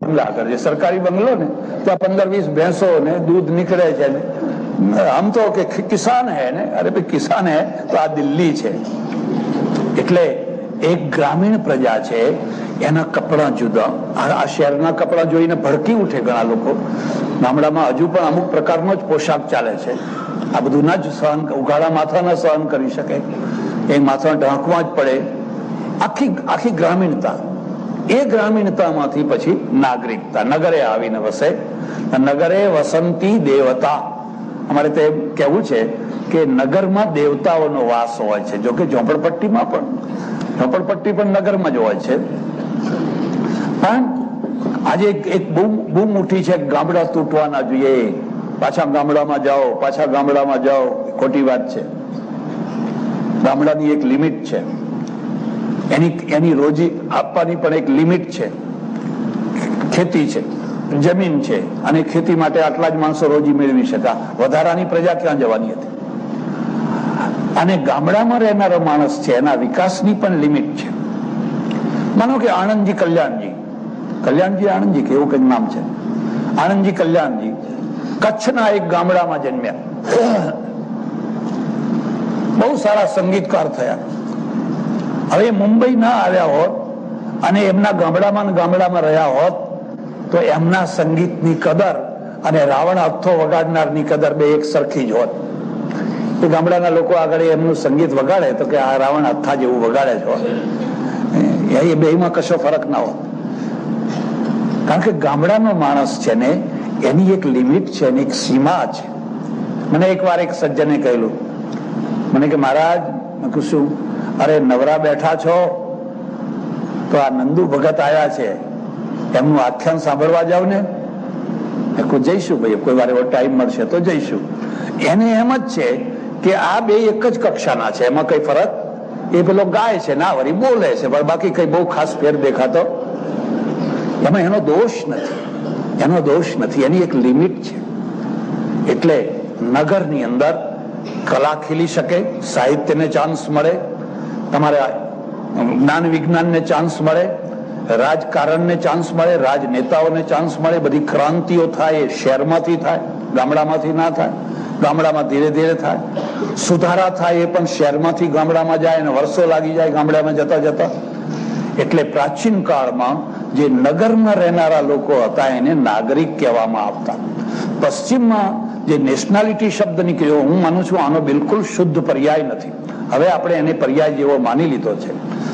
બંગલા આગળ જે સરકારી બંગલો ને ત્યાં 15-20 ભેંસો ને દૂધ નીકળે છે ને આમ તો કે કિસાન હે ને, અરે ભાઈ કિસાન હે તો આ દિલ્હી છે. એટલે એક ગ્રામીણ પ્રજા છે એના કપડા જુદા. આ શહેરના કપડા જોઈને ભડકી ઉઠે ઘણા લોકો. ગામડામાં હજુ પણ અમુક પ્રકારનો જ પોશાક ચાલે છે. આ બધું ના જ સહન, ઉઘાડા માથા ના સહન કરી શકે, એ માથા ઢાંકવા જ પડે. આખી ગ્રામીણતા, એ ગ્રામીણતામાંથી પછી નાગરિકતા, નગરે આવીને વસે. નગરે વસંતી દેવતા. અમારે તો એમ કહેવું છે કે નગરમાં દેવતાઓનો વાસ હોય છે. જોકે ઝોપડપટ્ટીમાં પણ, ઝોપડપટ્ટી પણ નગરમાં જ હોય છે. પણ આજે એક બૂમ ઉઠી છે, ગામડા તૂટવા ના જોઈએ, પાછા ગામડામાં જાઓ, પાછા ગામડામાં જાઓ. ખોટી વાત છે. ગામડાની એક લિમિટ છે, એની રોજી આપવાની પણ એક લિમિટ છે. ખેતી છે, જમીન છે, અને ખેતી માટે આટલા જ માણસો રોજી મેળવી શકા, વધારાની પ્રજા ક્યાં જવાની હતી? અને ગામડામાં રહેનારો માણસ છે એના વિકાસની પણ લિમિટ છે. માનો કે આણંદજી કલ્યાણજી આણંદજી કે એવું કઈ નામ છે, આણંદજી કલ્યાણજી કચ્છના એક ગામડામાં જન્મ્યા. બહુ સારા સંગીતકાર થયા. હવે મુંબઈ ના આવ્યા હોત અને એમના ગામડામાં રહ્યા હોત તો એમના સંગીતની કદર અને રાવણ હથ્થો વગાડનારની કદર બે એક સરખી જ હોત. એ ગામડાના લોકો આગળ એમનું સંગીત વગાડે તો કે આ રાવણ હથ્થા જેવું વગાડે છે, એ બેમાં કશો ફરક ના હોત. કારણ કે ગામડાનો માણસ છે ને એની એક લિમિટ છે, એની એક સીમા છે. મને એકવાર એક સજ્જને કહેલું, મને કે મહારાજ, શું અરે નવરા બેઠા છો તો આ નંદુ ભગત આયા છે, એમનું આખ્યાન સાંભળવા જાવ ને. જઈશું ભાઈ, કોઈ વાર એવો ટાઈમ મળશે તો જઈશું. એને એમ જ છે કે આ બે એક જ કક્ષાના છે, એમાં કઈ ફરક. એ પેલો ગાય છે ના વળી બોલે છે, પણ બાકી કઈ બહુ ખાસ ફેર દેખાતો એમાં એનો દોષ નથી, એની એક લિમિટ છે. એટલે નગરની અંદર કલા ખીલી શકે, સાહિત્યને ચાન્સ મળે, તમારે જ્ઞાન વિજ્ઞાનને ચાન્સ મળે, રાજકારણને ચાન્સ મળે, રાજનેતાઓને ચાન્સ મળે. બધી ક્રાંતિઓ થાય એ શહેરમાંથી થાય, ગામડામાંથી ના થાય. ગામડામાં ધીરે ધીરે થાય. સુધારા થાય એ પણ શહેરમાંથી ગામડામાં જાય અને વર્ષો લાગી જાય ગામડામાં જતા જતા. એટલે પ્રાચીન કાળમાં જે નગરમાં રહેનારા લોકો હતા એને નાગરિક કહેવામાં આવતા. પશ્ચિમમાં જે નેશનાલિટી શબ્દ નીકળ્યો, હું માનું છું આનો બિલકુલ શુદ્ધ પર્યાય નથી. હવે આપણે એને પર્યાય જેવો માની લીધો છે.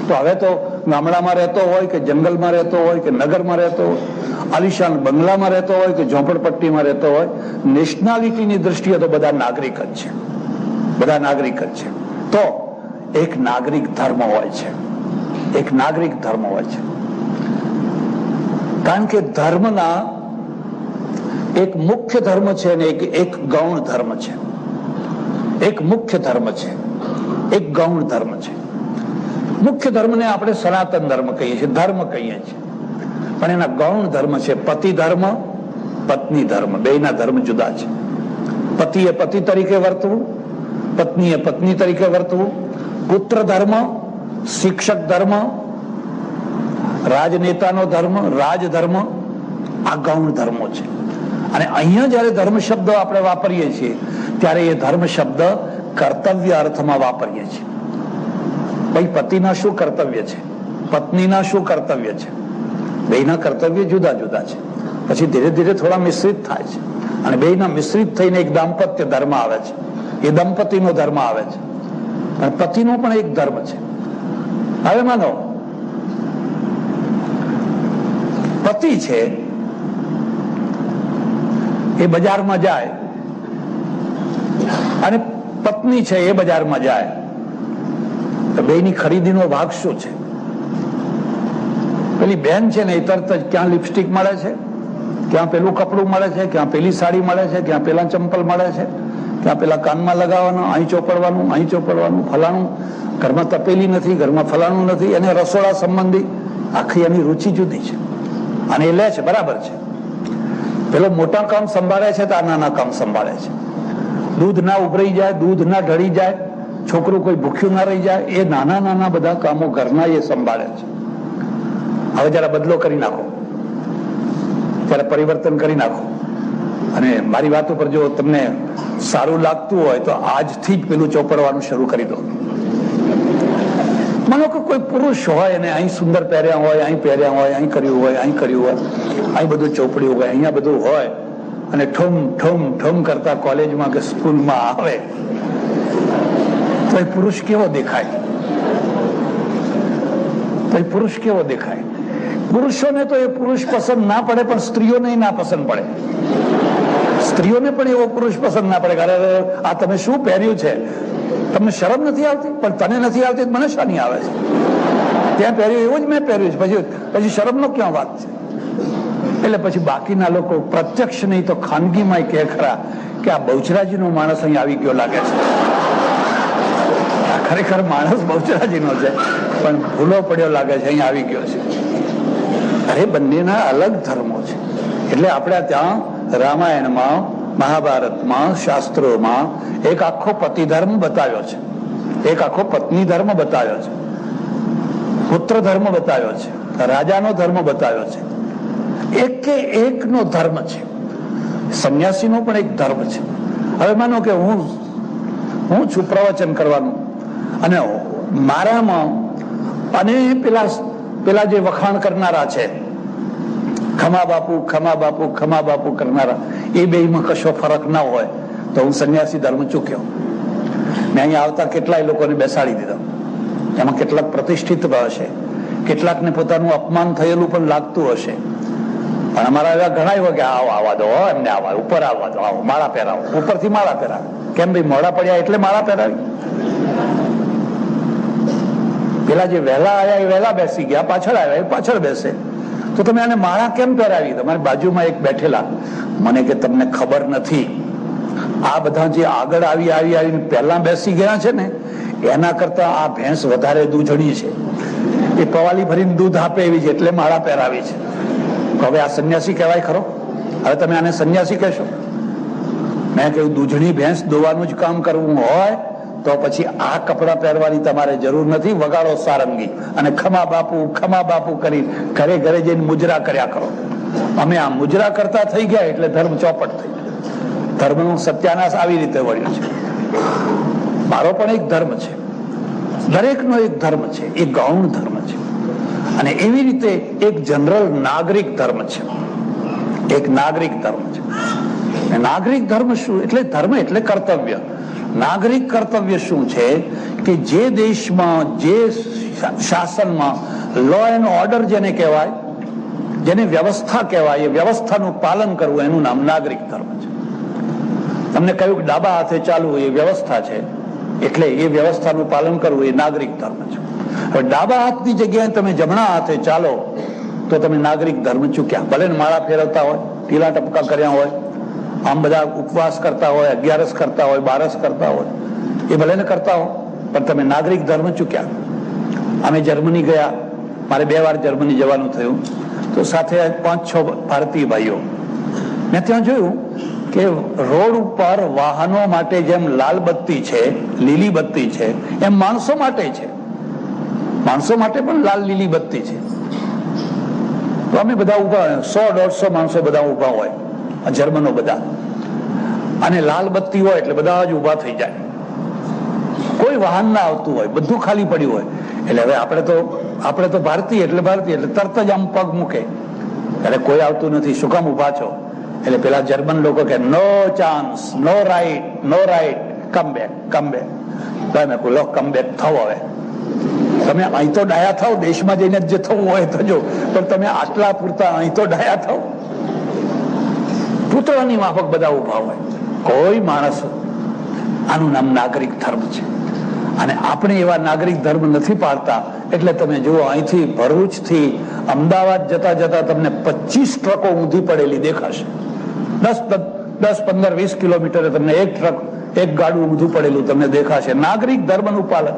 તો હવે તો ગામડામાં રહેતો હોય કે જંગલમાં રહેતો હોય કે નગરમાં રહેતો હોય, આલિશાન બંગલામાં રહેતો હોય કે ઝોપડપટ્ટીમાં રહેતો હોય, નેશનાલિટીની દ્રષ્ટિએ તો બધા નાગરિક જ છે, બધા નાગરિક જ છે. તો એક નાગરિક ધર્મ હોય છે, એક નાગરિક ધર્મ હોય છે. કારણ કે ધર્મના એક મુખ્ય ધર્મ છે અને એક ગૌણ ધર્મ છે. એક મુખ્ય ધર્મ છે, એક ગૌણ ધર્મ છે. મુખ્ય ધર્મને આપણે સનાતન ધર્મ કહીએ છીએ, ધર્મ કહીએ છીએ, પણ એના ગૌણ ધર્મ છે પતિ ધર્મ, પત્ની ધર્મ. બેયના ધર્મ જુદા છે. પતિએ પતિ તરીકે વર્તવું, પત્નીએ પત્ની તરીકે વર્તવું. પુત્ર ધર્મ, શિક્ષક ધર્મ, રાજનેતાનો ધર્મ, રાજધર્મ, આ ગૌણ ધર્મો છે. અને અહીંયા જયારે ધર્મ શબ્દ આપણે વાપરીએ છીએ ત્યારે એ ધર્મ શબ્દ કર્તવ્ય અર્થમાં વાપરીએ છીએ. ભાઈ પતિના શું કર્તવ્ય છે, પત્નીના શું કર્તવ્ય છે, બેયના કર્તવ્ય જુદા જુદા છે. પછી ધીરે ધીરે થોડા મિશ્રિત થાય છે અને બેયના મિશ્રિત થઈને એક દાંપત્ય ધર્મ આવે છે, એ દંપતીનો ધર્મ આવે છે. અને પતિનો પણ એક ધર્મ છે. હવે માનો પતિ છે એ બજારમાં જાય અને પત્ની છે એ બજારમાં જાય, તો બેયની ખરીદીનો ભાગ શું છે? પેલી બેન છે ને એ તરત જ ક્યાં લિપસ્ટિક મળે છે, ક્યાં પેલું કપડું મળે છે, ક્યાં પેલી સાડી મળે છે, ક્યાં પેલા ચંપલ મળે છે, ક્યાં પેલા કાનમાં લગાવવાનું, અહીં ચોપડવાનું, અહીં ચોપડવાનું, ફલાણું. ઘરમાં તપેલી નથી, ઘરમાં ફલાણું નથી. એને રસોડા સંબંધી આખી એની રુચિ જુદી છે અને એ લે છે, બરાબર છે. પેલો મોટા કામ સંભાળે છે તો આ નાના કામ સંભાળે છે. દૂધ ના ઉભરાઈ જાય, દૂધ ના ઢળી જાય, છોકરું કોઈ ભૂખ્યું ના રહી જાય, એ નાના નાના બધા કામો ઘરના એ સંભાળે છે. હવે જરા બદલો કરી નાખો, ત્યારે પરિવર્તન કરી નાખો. અને મારી વાત ઉપર જો તમને સારું લાગતું હોય તો આજથી જ પેલું ચોપડવાનું શરૂ કરી દો. માનો કે કોઈ પુરુષ હોય અને અહીં સુંદર પહેર્યા હોય, અહીં પહેર્યા હોય, અહીં કર્યું હોય, અહીં કર્યું હોય, અહીં બધું ચોપડ્યું હોય, અહીંયા બધું હોય, અને ઠમ ઠમ ઠમ કરતા કોલેજમાં કે સ્કૂલમાં આવે તો એ પુરુષ કેવો દેખાય? તો એ પુરુષ કેવો દેખાય? પુરુષોને તો એ પુરુષ પસંદ ના પડે, પણ સ્ત્રીઓને ના પસંદ પડે. સ્ત્રીઓને પણ એવો પુરુષ પસંદ ના પડે. અરે આ તમે શું પહેર્યું છે? તમને શરમ નથી આવતી? પણ તને નથી આવતી, મને શાની આવે છે? ત્યાં પહેર્યું એવું જ મેં પહેર્યું છે, પછી શરમનો ક્યાં વાત છે? એટલે પછી બાકીના લોકો પ્રત્યક્ષ નહીં તો ખાનગીમાં કહે ખરા કે આ બહુચરાજીનો માણસ અહીં આવી ગયો લાગે છે. ખરેખર માણસ બહુચરાજીનો છે, પણ ભૂલો પડ્યો લાગે છે, અહીં આવી ગયો છે. અરે બંનેના અલગ ધર્મો છે. એટલે આપણે ત્યાં રામાયણમાં, મહાભારતમાં, શાસ્ત્રોમાં એક આખો પતિ ધર્મ બતાવ્યો છે, એક આખો પત્ની ધર્મ બતાવ્યો છે, પુત્ર ધર્મ બતાવ્યો છે, રાજાનો ધર્મ બતાવ્યો છે. એક કે એકનો ધર્મ છે. સંન્યાસીનો પણ એક ધર્મ છે. હવે માનો કે હું છું પ્રવચન કરવાનું, અને મારામાં અને પેલા જે વખાણ કરનારા છે, ખમા બાપુ ખમા બાપુ ખમા બાપુ કરનારા, એ બેમાં કશો ફરક ના હોય તો હું સંન્યાસી ધર્મ ચૂક્યો. મેં અહીંયા આવતા કેટલાય લોકોને બેસાડી દીધા. એમાં કેટલાક પ્રતિષ્ઠિત હશે, કેટલાકને પોતાનું અપમાન થયેલું પણ લાગતું હશે, પણ અમારા એવા ઘણા એવા કે આવો આવવા દો, એમને આવવા, ઉપર આવવા દો, આવો માળા પહેરાવો, ઉપરથી માળા પહેરાવે. કેમ ભાઈ? મોડા પડ્યા એટલે માળા પહેરાવી. પેલા જે વહેલા આવ્યા એ વહેલા બેસી ગયા, પાછળ આવ્યા એ પાછળ બેસે. તો તમે આને માળા કેમ પહેરાવી? તમારી બાજુમાં એક બેઠેલા મને કે તમને ખબર નથી, આ બધા જે આગળ આવીને પહેલા બેસી ગયા છે ને, એના કરતા આ ભેંસ વધારે દૂધણી છે, એ પવાલી ભરીને દૂધ આપે એવી છે, એટલે માળા પહેરાવી છે. હવે આ સંન્યાસી કહેવાય ખરો? હવે તમે આને સંન્યાસી કહેશો? મેં કહ્યું દૂધણી ભેંસ દોવાનું જ કામ કરવું હોય તો પછી આ કપડા પહેરવાની તમારે જરૂર નથી. વગાડો સારંગી અને ખમા બાપુ કરી ઘરે ઘરે જઈને મુજરા કર્યા કરો. અમે આ મુજરા કરતા થઈ ગયા એટલે ધર્મ ચોપટ થઈ ગયો. ધર્મનું સત્યાનાશ આવી રીતે વળ્યું છે. મારો પણ એક ધર્મ છે, દરેકનો એક ધર્મ છે, એક ગૌણ ધર્મ છે, અને એવી રીતે એક જનરલ નાગરિક ધર્મ છે, એક નાગરિક ધર્મ છે. નાગરિક ધર્મ શું? એટલે ધર્મ એટલે કર્તવ્ય. નાગરિક કર્તવ્ય શું છે કે જે દેશમાં, જે શાસનમાં લો એન્ડ ઓર્ડર જેને કહેવાય, જેને વ્યવસ્થા કહેવાય, એ વ્યવસ્થાનું પાલન કરવું, એનું નામ નાગરિક ધર્મ છે. તમને કહ્યું કે ડાબા હાથે ચાલવું એ વ્યવસ્થા છે, એટલે એ વ્યવસ્થાનું પાલન કરવું એ નાગરિક ધર્મ છે. હવે ડાબા હાથની જગ્યાએ તમે જમણા હાથે ચાલો તો તમે નાગરિક ધર્મ ચૂક્યા. ભલે માળા ફેરવતા હોય, ટીલા ટપકા કર્યા હોય, આમ બધા ઉપવાસ કરતા હોય, 11 કરતા હોય, 12 કરતા હોય, એ ભલે ને કરતા હોય, પણ તમે નાગરિક ધર્મ ચૂક્યા. અમે જર્મની ગયા, મારે 2 વાર જર્મની જવાનું થયું, તો સાથે 5-6 ભારતીય ભાઈઓ. મેં ત્યાં જોયું કે રોડ ઉપર વાહનો માટે જેમ લાલ બત્તી છે, લીલી બત્તી છે, એમ માણસો માટે છે. માણસો માટે પણ લાલ લીલી બત્તી છે. તો અમે બધા ઉભા, 100-150 માણસો બધા ઉભા હોય, જર્મનો બધા, અને લાલ બત્તી હોય એટલે બધા જ ઉભા થઈ જાય. કોઈ વાહન ના આવતું હોય, બધું ખાલી પડ્યું હોય. એટલે હવે આપણે તો ભારતીય એટલે તરત જ આમ પગ મૂકે, એટલે કોઈ આવતું નથી, શું કામ ઉભા છો? એટલે પેલા જર્મન લોકો કે નો ચાન્સ, નો રાઈટ, કમ બેક. મેં કહ્યું લો કમ બેક થાવ. હવે તમે અહીં તો ડાયા થાવ, દેશમાં જઈને જે થવું હોય તો જો, પણ તમે આટલા પૂરતા અહીં તો ડાયા થાવ. પૂતળાની માફક બધા ઉભા હોય, કોઈ માણસ. આનું નામ નાગરિક ધર્મ છે. અને આપણે એવા નાગરિક ધર્મ નથી પાડતા. એટલે તમે જુઓ, અહીંથી ભરૂચથી અમદાવાદ જતા તમને 25 ટ્રકો ઊંધી પડેલી દેખાશે. 10-15-20 કિલોમીટરે તમને એક ગાડું ઊંધું પડેલું તમને દેખાશે. નાગરિક ધર્મનું પાલન.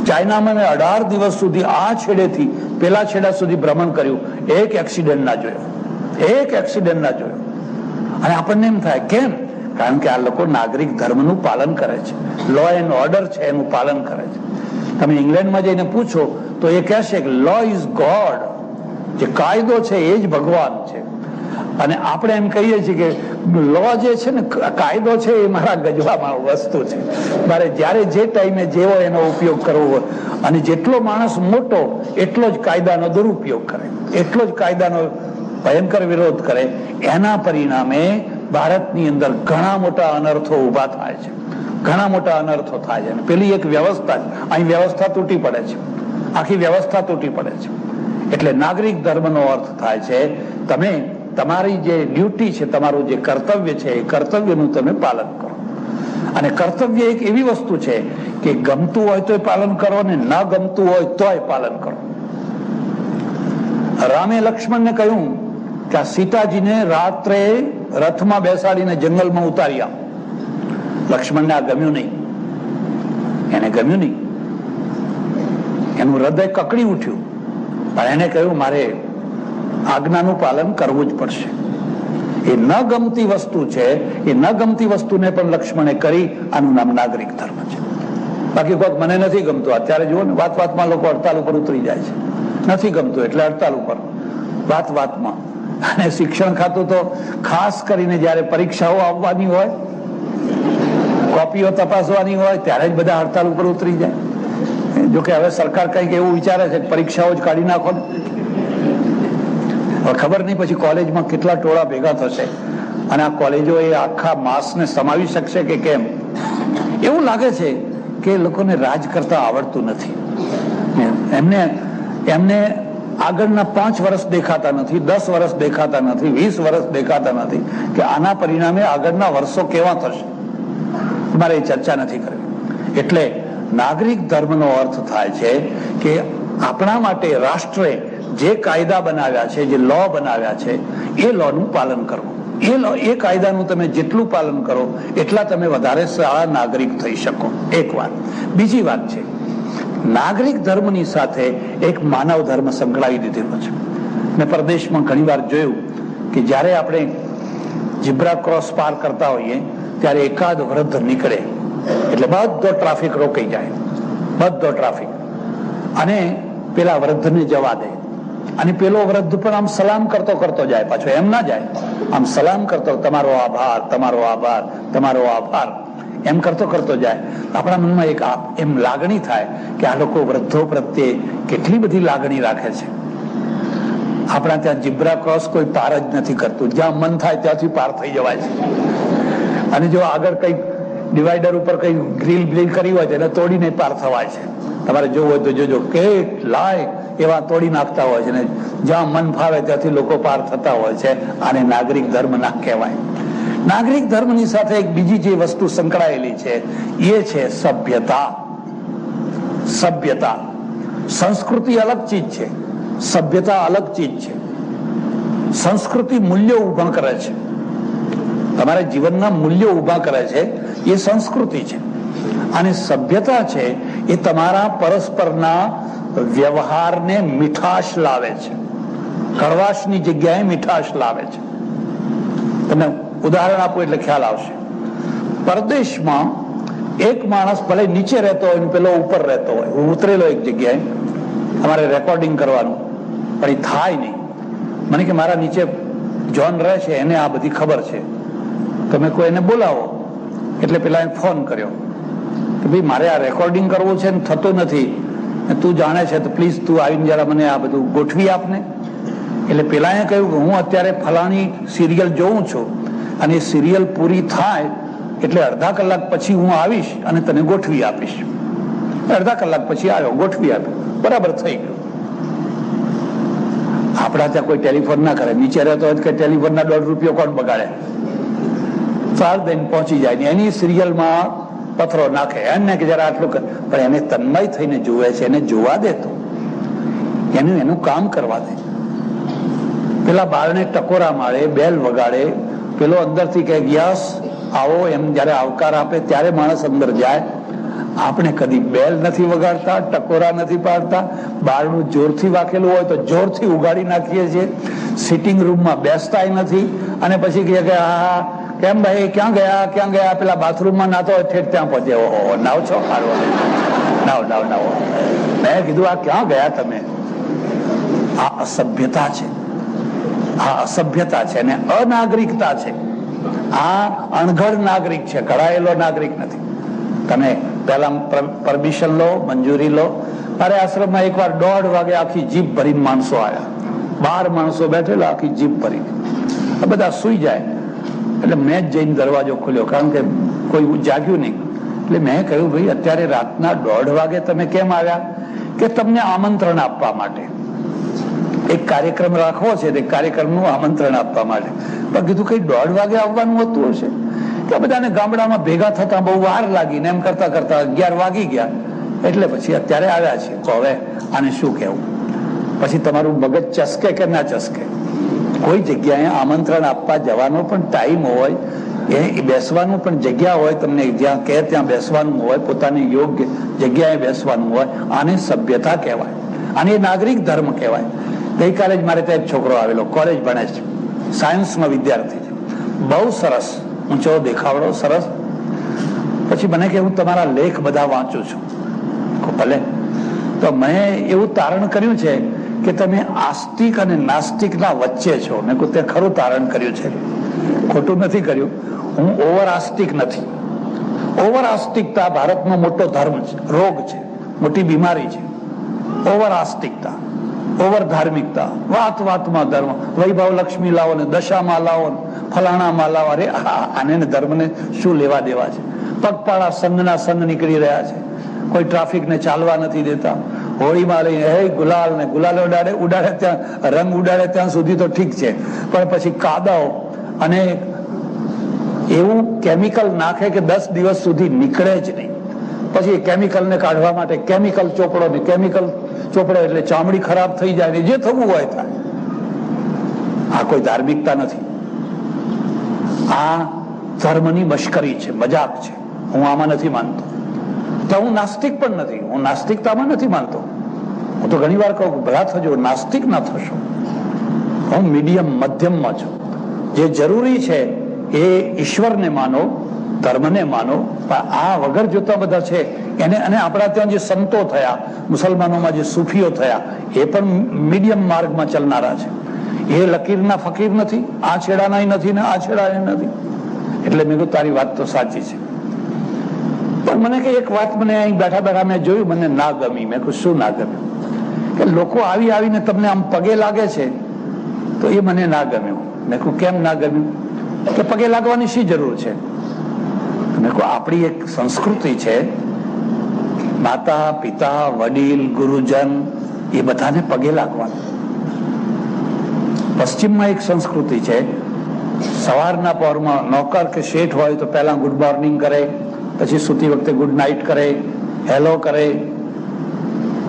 ચાઇનામાં મેં 18 દિવસ સુધી આ છેડેથી પેલા છેડા સુધી ભ્રમણ કર્યું, એક એક્સિડન્ટ ના જોયો. અને આપણને એમ થાય કેમ? કારણ કે આ લોકો નાગરિક ધર્મનું પાલન કરે છે, લો એન્ડ ઓર્ડર છે એનું પાલન કરે છે. તમે ઇંગ્લેન્ડમાં જઈને પૂછો તો એ કહેશે કે લો ઇઝ ગોડ, જે કાયદો છે એ જ ભગવાન છે. અને આપણે એમ કહીએ છીએ કે લો જે છે ને, કાયદો છે એ મારા ગજવામાં વસ્તુ છે, મારે જ્યારે જે ટાઈમે જેવો એનો ઉપયોગ કરવો હોય. અને જેટલો માણસ મોટો એટલો જ કાયદાનો દુરુપયોગ કરે, એટલો જ કાયદાનો ભયંકર વિરોધ કરે. એના પરિણામે ભારતની અંદર ઘણા મોટા અનર્થો ઉભા થાય છે, ઘણા મોટા અનર્થો થાય છે. પેલી એક વ્યવસ્થા, અહીં વ્યવસ્થા તૂટી પડે છે, આખી વ્યવસ્થા તૂટી પડે છે. એટલે નાગરિક ધર્મનો અર્થ થાય છે તમે તમારી જે ડ્યુટી છે, તમારું જે કર્તવ્ય છે, એ કર્તવ્યનું તમે પાલન કરો. અને કર્તવ્ય એક એવી વસ્તુ છે કે ગમતું હોય તોય પાલન કરો ને ન ગમતું હોય તોય પાલન કરો. રામે લક્ષ્મણને કહ્યું કે આ સીતાજીને રાત્રે રથમાં બેસાડીને જંગલમાં ઉતારી આવો. લક્ષ્મણને આ ગમ્યું નહીં, એને ગમ્યું નહીં, એનું હૃદય કકડી ઉઠ્યું. પણ એને કહ્યું મારે આજ્ઞાનું પાલન કરવું જ પડશે. એ ન ગમતી વસ્તુ છે, એ ન ગમતી વસ્તુને પણ લક્ષ્મણે કરી. આનું નામ નાગરિક ધર્મ છે. બાકી કોઈક મને નથી ગમતું, અત્યારે જુઓ ને વાત વાતમાં લોકો હડતાલ ઉપર ઉતરી જાય છે. નથી ગમતું એટલે હડતાલ ઉપર, વાત વાતમાં. અને શિક્ષણ ખાતું તો ખાસ કરીને જયારે પરીક્ષાઓ આવવાની હોય, કોપીઓ તપાસવાની હોય, ત્યારે જ બધા હડતાલ ઉપર ઉતરી જાય. જોકે હવે સરકાર કઈક એવું વિચારે છે કે પરીક્ષાઓ જ કાઢી નાખો ને. ખબર નહીં પછી કોલેજમાં કેટલા ટોળા ભેગા થશે અને આ કોલેજો એ આખા માસને સમાવી શકશે કે કેમ. એવું લાગે છે કે લોકોને રાજ કરતા આવડતું નથી. એમને આગળના 5 વર્ષ દેખાતા નથી, 10 વર્ષ દેખાતા નથી, 20 વર્ષ દેખાતા નથી કે આના પરિણામે આગળના વર્ષો કેવા થશે. તમારે એ ચર્ચા નથી કરવી. એટલે નાગરિક ધર્મનો અર્થ થાય છે કે આપણા માટે રાષ્ટ્રે જે કાયદા બનાવ્યા છે, જે લો બનાવ્યા છે, એ લોનું પાલન કરવું. એ કાયદાનું તમે જેટલું પાલન કરો એટલા તમે વધારે સારા નાગરિક થઈ શકો. એક વાત. બીજી વાત છે, નાગરિક ધર્મની સાથે એક માનવ ધર્મ સંકળાવી દીધેલો છે. મેં પરદેશમાં ઘણી વાર જોયું કે જ્યારે આપણે ઝીબ્રા ક્રોસ પાર કરતા હોઈએ ત્યારે એકાદ વૃદ્ધ નીકળે એટલે બધો ટ્રાફિક રોકાઈ જાય, બધો ટ્રાફિક, અને પેલા વૃદ્ધને જવા દે. અને પેલો વૃદ્ધ પણ આમ સલામ કરતો કરતો જાય, પાછો એમ ના જાય, આમ સલામ કરતો, તમારો આભાર, તમારો આભાર, તમારો આભાર, એમ કરતો કરતો જાય. આપણા મનમાં એક એમ લાગણી થાય કે આ લોકો વૃદ્ધો પ્રત્યે કેટલી બધી લાગણી રાખે છે. આપણા ત્યાં ઝીબ્રા ક્રોસ કોઈ પાર જ નથી કરતું, જ્યાં મન થાય ત્યાંથી પાર થઈ જવાય છે. અને જો આગળ કઈ ડિવાઈડર ઉપર કઈ ગ્રીલ બ્રીલ કરી હોય એને તોડીને પાર થવાય છે. તમારે જોવું હોય તો જોજો, કેટલાય એવા તોડી નાખતા હોય છે ને જ્યાં મન ફાવે ત્યાંથી લોકો પાર થતા હોય છે. આને નાગરિક ધર્મ ના કહેવાય. નાગરિક ધર્મની સાથે એક બીજી જે વસ્તુ સંકળાયેલી છે એ છે સભ્યતા. સભ્યતા, સંસ્કૃતિ અલગ ચીજ છે, સભ્યતા અલગ ચીજ છે. સંસ્કૃતિ મૂલ્યો ઉભા કરે છે, તમારા જીવનના મૂલ્યો ઉભા કરે છે, એ સંસ્કૃતિ છે. અને સભ્યતા છે એ તમારા પરસ્પરના વ્યવહારને મીઠાશ લાવે છે, કડવાશની જગ્યાએ મીઠાશ લાવે છે. તમને ઉદાહરણ આપું એટલે ખ્યાલ આવશે. પરદેશમાં એક માણસ ભલે નીચે રહેતો હોય, પેલો ઉપર રહેતો હોય. હું ઉતરેલો એક જગ્યાએ, અમારે રેકોર્ડિંગ કરવાનું, પણ એ થાય નહીં. મને કે મારા નીચે જોન રહે છે, એને આ બધી ખબર છે, તમે કોઈ એને બોલાવો. એટલે પેલા ફોન કર્યો કે ભાઈ મારે આ રેકોર્ડિંગ કરવું છે ને થતું નથી, તું જાણે છે તો પ્લીઝ તું આવીને જરા મને આ બધું ગોઠવી આપને. એટલે પેલાએ કહ્યું કે હું અત્યારે ફલાણી સિરિયલ જોઉં છું અને એ સિરિયલ પૂરી થાય એટલે અડધા કલાક પછી હું આવીશ અને તને ગોઠવી આપીશ. અડધા કલાક પછી આવ્યો, ગોઠવી આપ્યો, બરાબર થઈ ગયું. આપણા ત્યાં કોઈ ટેલિફોન ના કરે, નીચે રહેતો હોય કે ટેલિફોનના $1.5 કોણ બગાડે, ચાર દિન પહોંચી જાય ને એની સિરિયલમાં પથરો નાખે, એમને કે જરા આટલું કર. પણ એને તન્મય થઈને જોવે છે, એને જોવા દે, તો એનું કામ કરવા દે. પેલા બાળને ટકોરા મારે, બેલ વગાડે, પેલો અંદરથી કહે યસ આવો, એમ જયારે આવકાર આપે ત્યારે માણસ અંદર જાય. આપણે કદી બેલ નથી વગાડતા, ટકોરા નથી પાડતા, બાળનું જોરથી વાકેલું હોય તો જોરથી ઉગાડી નાખીએ છીએ, સિટિંગ રૂમમાં બેસતાય નથી. અને પછી કહે કે હા કેમ ભાઈ ક્યાં ગયા, પેલા બાથરૂમમાં નાતો ઠેઠ ત્યાં પહોંચે. ઓહો, નાવ છો, નાવ. મેં કીધું આ ક્યાં ગયા તમે? આ અસભ્યતા છે. આ અસભ્યતા છે અને અનાગરિકતા છે. આ અણઘડ નાગરિક છે, ઘડાયેલો નાગરિક નથી. તમે પેલા પરમિશન લો, મંજૂરી લો. અરે આશ્રમમાં એકવાર 1:30 વાગે આખી જીપ ભરીને માણસો આવ્યા, 12 માણસો બેઠેલા આખી જીપ ભરીને. બધા સુઈ જાય એટલે મેં જ જઈને દરવાજો ખોલ્યો, કારણ કે કોઈ જાગ્યું નહીં. એટલે મેં કહ્યું, ભાઈ અત્યારે રાતના 1:30 વાગે તમે કેમ આવ્યા? કે તમને આમંત્રણ આપવા માટે, એક કાર્યક્રમ રાખવો છે, તે કાર્યક્રમનું આમંત્રણ આપવા માટે. પણ કીધું કઈ 1:30 વાગે આવવાનું હોતું હશે કે બધાને ગામડામાં ભેગા થતા બહુ વાર લાગી ને એમ કરતા કરતા 11 વાગી ગયા, એટલે પછી અત્યારે આવ્યા છે. તો હવે આને શું કહેવું? પછી તમારું મગજ ચસકે કે ના ચસકે? કોઈ જગ્યાએ આમંત્રણ આપવા જવાનો પણ ટાઈમ હોય, એ બેસવાનું પણ જગ્યા હોય, તમને જ્યાં કહે ત્યાં બેસવાનું હોય, પોતાની યોગ્ય જગ્યાએ બેસવાનું હોય. આને સભ્યતા કહેવાય, આને નાગરિક ધર્મ કહેવાય. ગઈકાલે જ મારે ત્યાં એક છોકરો આવેલો, કોલેજ ભણે છે, સાયન્સનો વિદ્યાર્થી છે, બહુ સરસ, ઊંચો દેખાવડો, સરસ. પછી મને કે હું તમારા લેખ બધા વાંચું છું. ભલે, તો મેં એવું તારણ કર્યું છે કે તમે આસ્તિક અને નાસ્તિકના વચ્ચે છો. મેં કહ્યું તે ખરું તારણ કર્યું છે, ખોટું નથી કર્યું. હું ઓવર આસ્તિક નથી. ઓવર આસ્તિકતા ભારતનો મોટો ધર્મ છે, રોગ છે, મોટી બીમારી છે. ઓવર આસ્તિકતા, ઓવર ધાર્મિકતા, વાત વાતમાં ધર્મ, વૈભવ લક્ષ્મી લાવો ને, દશામાં લાવો ને, ફલાણામાં લાવો. અરે આને ધર્મને શું લેવા દેવા છે? પગપાળા સંઘના સંઘ નીકળી રહ્યા છે, કોઈ ટ્રાફિકને ચાલવા નથી દેતા. હોળીમાં લઈને હે ગુલાલ ને ગુલાલ ઉડાડે ત્યાં, રંગ ઉડાડે ત્યાં સુધી તો ઠીક છે, પણ પછી કાદવ અને એવું કેમિકલ નાખે કે 10 દિવસ સુધી નીકળે જ નહીં. પછી કેમિકલને કાઢવા માટે કેમિકલ ચોપડો ને કેમિકલ ચોપડો, એટલે ચામડી ખરાબ થઈ જાય ને જે થવું હોય થાય. આ કોઈ ધાર્મિકતા નથી, આ ધર્મની મશ્કરી છે, મજાક છે. હું આમાં નથી માનતો. તો હું નાસ્તિક પણ નથી, હું નાસ્તિકતામાં નથી માનતો. હું તો ઘણી વાર કહું, ભલા થજો, નાસ્તિક ના થશો. હું મીડિયમ, મધ્યમમાં છું. જે જરૂરી છે એ ઈશ્વરને માનો, ધર્મને માનો, પણ આ વગર જોતા બધા છે એને. અને આપણા ત્યાં જે સંતો થયા, મુસલમાનોમાં જે સૂફીઓ થયા, એ પણ મીડિયમ માર્ગમાં ચાલનારા છે. એ લકીરના ફકીર નથી, આ છેડાના નથી ને આ છેડા નથી. એટલે મેં કહ્યું તારી વાત તો સાચી છે. પણ મને કે એક વાત મને અહીં બેઠા બેઠા મેં જોયું, મને ના ગમી. મેં કહ્યું શું ના ગમ્યું? કે લોકો આવી આવીને તમને આમ પગે લાગે છે, તો એ મને ના ગમ્યું. મેં કહ્યું કેમ ના ગમ્યું? કે પગે લાગવાની શી જરૂર છે? મેં કહ્યું આપણી એક સંસ્કૃતિ છે, માતા પિતા વડીલ ગુરુજન એ બધાને પગે લાગવાનું. પશ્ચિમમાં એક સંસ્કૃતિ છે, સવારના પહોરમાં નોકર કે શેઠ હોય તો પહેલા ગુડ મોર્નિંગ કરે, પછી સૂતી વખતે ગુડ નાઇટ કરે, હેલો કરે,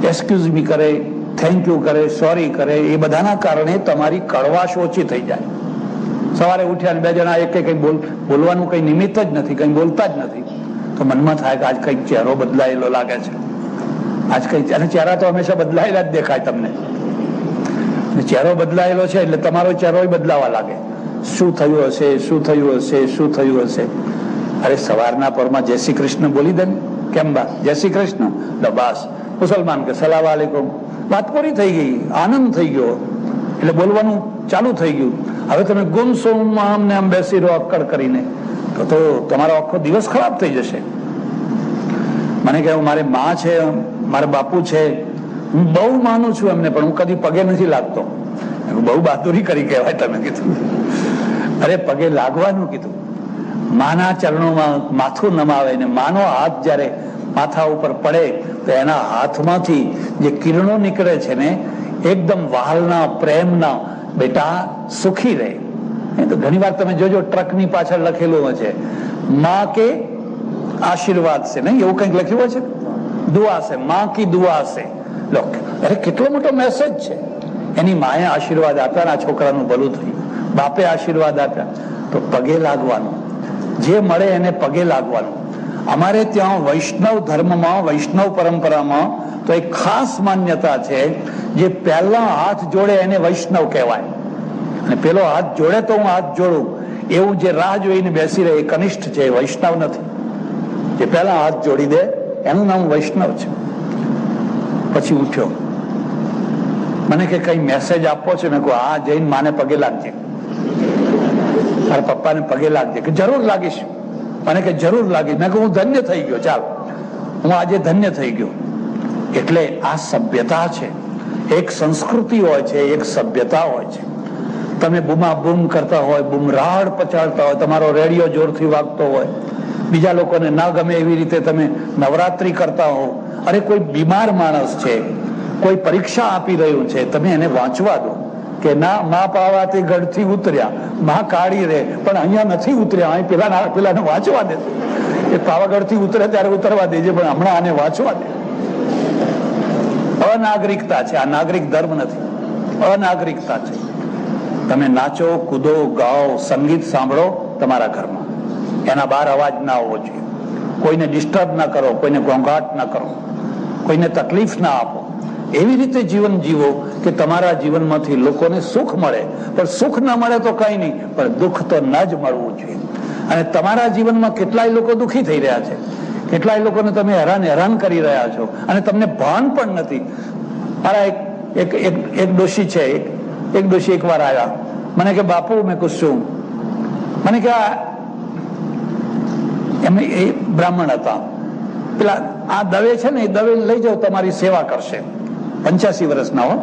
એક્સક્યુઝ મી કરે, થેન્ક યુ કરે, સોરી કરે. એ બધાના કારણે તમારી કડવાશ ઓછી થઈ જાય. સવારે ઉઠ્યા 2 જણા એક કઈ બોલવાનું કઈ નિમિત્ત જ નથી, કઈ બોલતા જ નથી, તો મનમાં થાય કે આજ કઈક ચહેરો બદલાયેલો લાગે છે, આજ કઈ. અને ચહેરા તો હંમેશા બદલાયેલા જ દેખાય તમને. ચહેરો બદલાયેલો છે એટલે તમારો ચહેરો બદલાવા લાગે. શું થયું હશે, શું થયું હશે, શું થયું હશે? અરે સવારના પરમાં જય શ્રી કૃષ્ણ બોલી દે. કેમ બા જય શ્રી કૃષ્ણ? બસ મુસલમાન કે સલામ આલેકુમ, વાત પૂરી થઈ ગઈ, આનંદ થઈ ગયો, એટલે બોલવાનું ચાલુ થઈ ગયું. હવે તમે ગુમસુમ આમ ને આમ બેસી રહો અક્કડ કરીને, તો તમારો આખો દિવસ ખરાબ થઈ જશે. મને કહ્યું મારે માં છે, મારા બાપુ છે, હું બહુ માનું છું એમને, પણ હું કદી પગે નથી લાગતો. બહુ બહાદુરી કરી કહેવાય. તમે કીધું અરે પગે લાગવાનું કીધું. માના ચરણોમાં માથું નમાવે ને માનો હાથ જયારે માથા ઉપર પડે તો એના હાથમાંથી જે કિરણો નીકળે છે ને, એકદમ વહાલના, પ્રેમના, બેટા સુખી રહે. તો ઘણી વાર તમે જોજો ટ્રકની પાછળ લખેલું હોય છે માં કે આશીર્વાદ છે, નહીં એવું કંઈક લખ્યું હોય છે, દુઆ છે, માં કી દુઆ છે. અરે કેટલો મોટો મેસેજ છે. એની માએ આશીર્વાદ આપ્યા, આ છોકરાનું ભલું થયું, બાપે આશીર્વાદ આપ્યા. તો પગે લાગવાનું, જે મળે એને પગે લાગવાનું. અમારે ત્યાં વૈષ્ણવ ધર્મમાં, વૈષ્ણવ પરંપરામાં તો એક ખાસ માન્યતા છે, જે પહેલા હાથ જોડે એને વૈષ્ણવ કહેવાય, અને પેલો હાથ જોડે તો હું હાથ જોડું એવું જે રાહ જોઈને બેસી રહે એ કનિષ્ઠ છે, વૈષ્ણવ નથી. જે પહેલા હાથ જોડી દે એનું નામ વૈષ્ણવ છે. પછી ઉઠ્યો, મને કે કઈ મેસેજ આપવો છે? મેં કહું હા, જઈને માને પગે લાગજે, તારા પપ્પાને પગે લાગજે. કે જરૂર લાગીશ. મને કે જરૂર લાગીશ. મેં કહું હું ધન્ય થઈ ગયો, ચાલ હું આજે ધન્ય થઈ ગયો. એટલે આ સભ્યતા છે, એક સંસ્કૃતિ હોય છે, એક સભ્યતા હોય છે. તમે બૂમા બૂમ કરતા હોય, બૂમરાડ પચાડતા હોય, તમારો રેડિયો જોરથી વાગતો હોય, બીજા લોકોને ના ગમે એવી રીતે તમે નવરાત્રી કરતા હો. અરે કોઈ બીમાર માણસ છે, કોઈ પરીક્ષા આપી રહ્યું છે, તમે એને વાંચવા દો કે ના મા પાવાથી ગઢથી ઉતર્યા, મા કાઢી રે, પણ અહીંયા નથી ઉતર્યા, અહીં પેલાને વાંચવા દે. એ પાવાગઢથી ઉતરે ત્યારે ઉતરવા દેજે, પણ હમણાં આને વાંચવા દે. અનાગરિકતા છે આ, નાગરિક ધર્મ નથી, અનાગરિકતા છે. તમે નાચો, કૂદો, ગાઓ, સંગીત સાંભળો તમારા ઘરમાં, એના બહાર અવાજ ના હોવો જોઈએ. કોઈને ડિસ્ટર્બ ના કરો, કોઈને ઘોંઘાટ ના કરો, કોઈને તકલીફ ના આપો. એવી રીતે જીવન જીવો કે તમારા જીવનમાંથી લોકોને સુખ મળે. પણ સુખ ના મળે તો કઈ નહીં, પણ દુઃખ તો ન જ મળવું જોઈએ. અને તમારા જીવનમાં કેટલાય લોકો દુઃખી થઈ રહ્યા છે, કેટલાય લોકોને તમે હેરાન કરી રહ્યા છો, અને તમને ભાન પણ નથી. મારા એક ડોશી છે, એક ડોશી એકવાર આવ્યા, મને કે બાપુ, મેં કહું શું? મને કે એમ એ બ્રાહ્મણ હતા, પેલા આ દવે છે ને, એ દવે લઈ જાઓ, તમારી સેવા કરશે. 85 વર્ષના હો,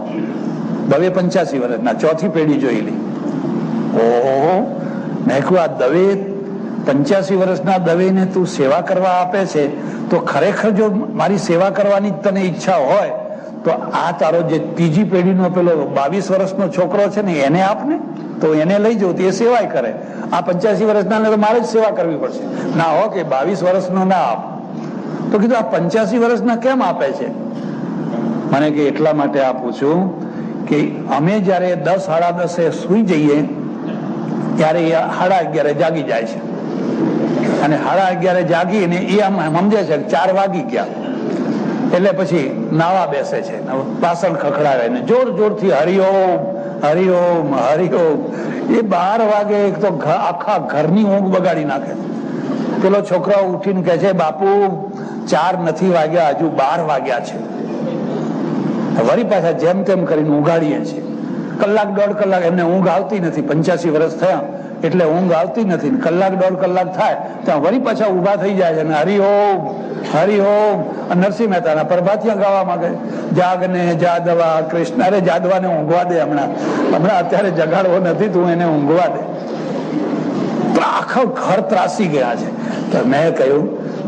દવે 85 વર્ષના, ચોથી પેઢી જોયેલી. ઓહો, મેં કહું આ દવે 85 વર્ષના દવેને તું સેવા કરવા આપે છે, તો ખરેખર જો મારી સેવા કરવાની તને ઈચ્છા હોય તો આ તારો જે ત્રીજી પેઢીનો પેલો 22 વર્ષનો છોકરો છે ને, એને આપને, તો એને લઈ જવું, એ સેવાય કરે. આ 85 વર્ષના તો મારે જ સેવા કરવી પડશે. ના હો કે 22 વર્ષનો ના આપ. તો કીધું આ 85 વર્ષના કેમ આપે છે? મને કે એટલા માટે આપું છું કે અમે જયારે 10 સાડા 10 સુઈ જઈએ ત્યારે એ 11:30 જાગી જાય છે, અને 11:30 જાગીને એ આમ સમજે છે કે 4 વાગી ગયા, એટલે પછી નાવા બેસે છે, વાસણ ખખડાવે ને જોર જોરથી હરિઓમ હરિઓમ હરિઓમ. એ 12 વાગે એક તો આખા ઘરની ઊંઘ બગાડી નાખે. પેલો છોકરો ઉઠીને કહે છે, બાપુ 4 નથી વાગ્યા, હજુ 12 વાગ્યા છે. વળી પાછા જેમ તેમ કરીને ઉગાડીએ છીએ. કલાક દોઢ કલાક એમને ઊંઘ આવતી નથી, 85 વર્ષ થયા એટલે ઊંઘ આવતી નથી. કલાક દોઢ કલાક થાય ત્યાં વળી પાછા ઉભા થઈ જાય છે અને હરિઓમ હરિઓમ. નરસિંહ મહેતાના પ્રભાતિયા ગાવા માંગે, જાગને જાદવા કૃષ્ણ. અરે જાદવાને ઊંઘવા દે, હમણાં અત્યારે જગાડવો નથી, તું એને ઊંઘવા દે. આખા ઘર ત્રાસી ગયા છે. તો મેં કહ્યું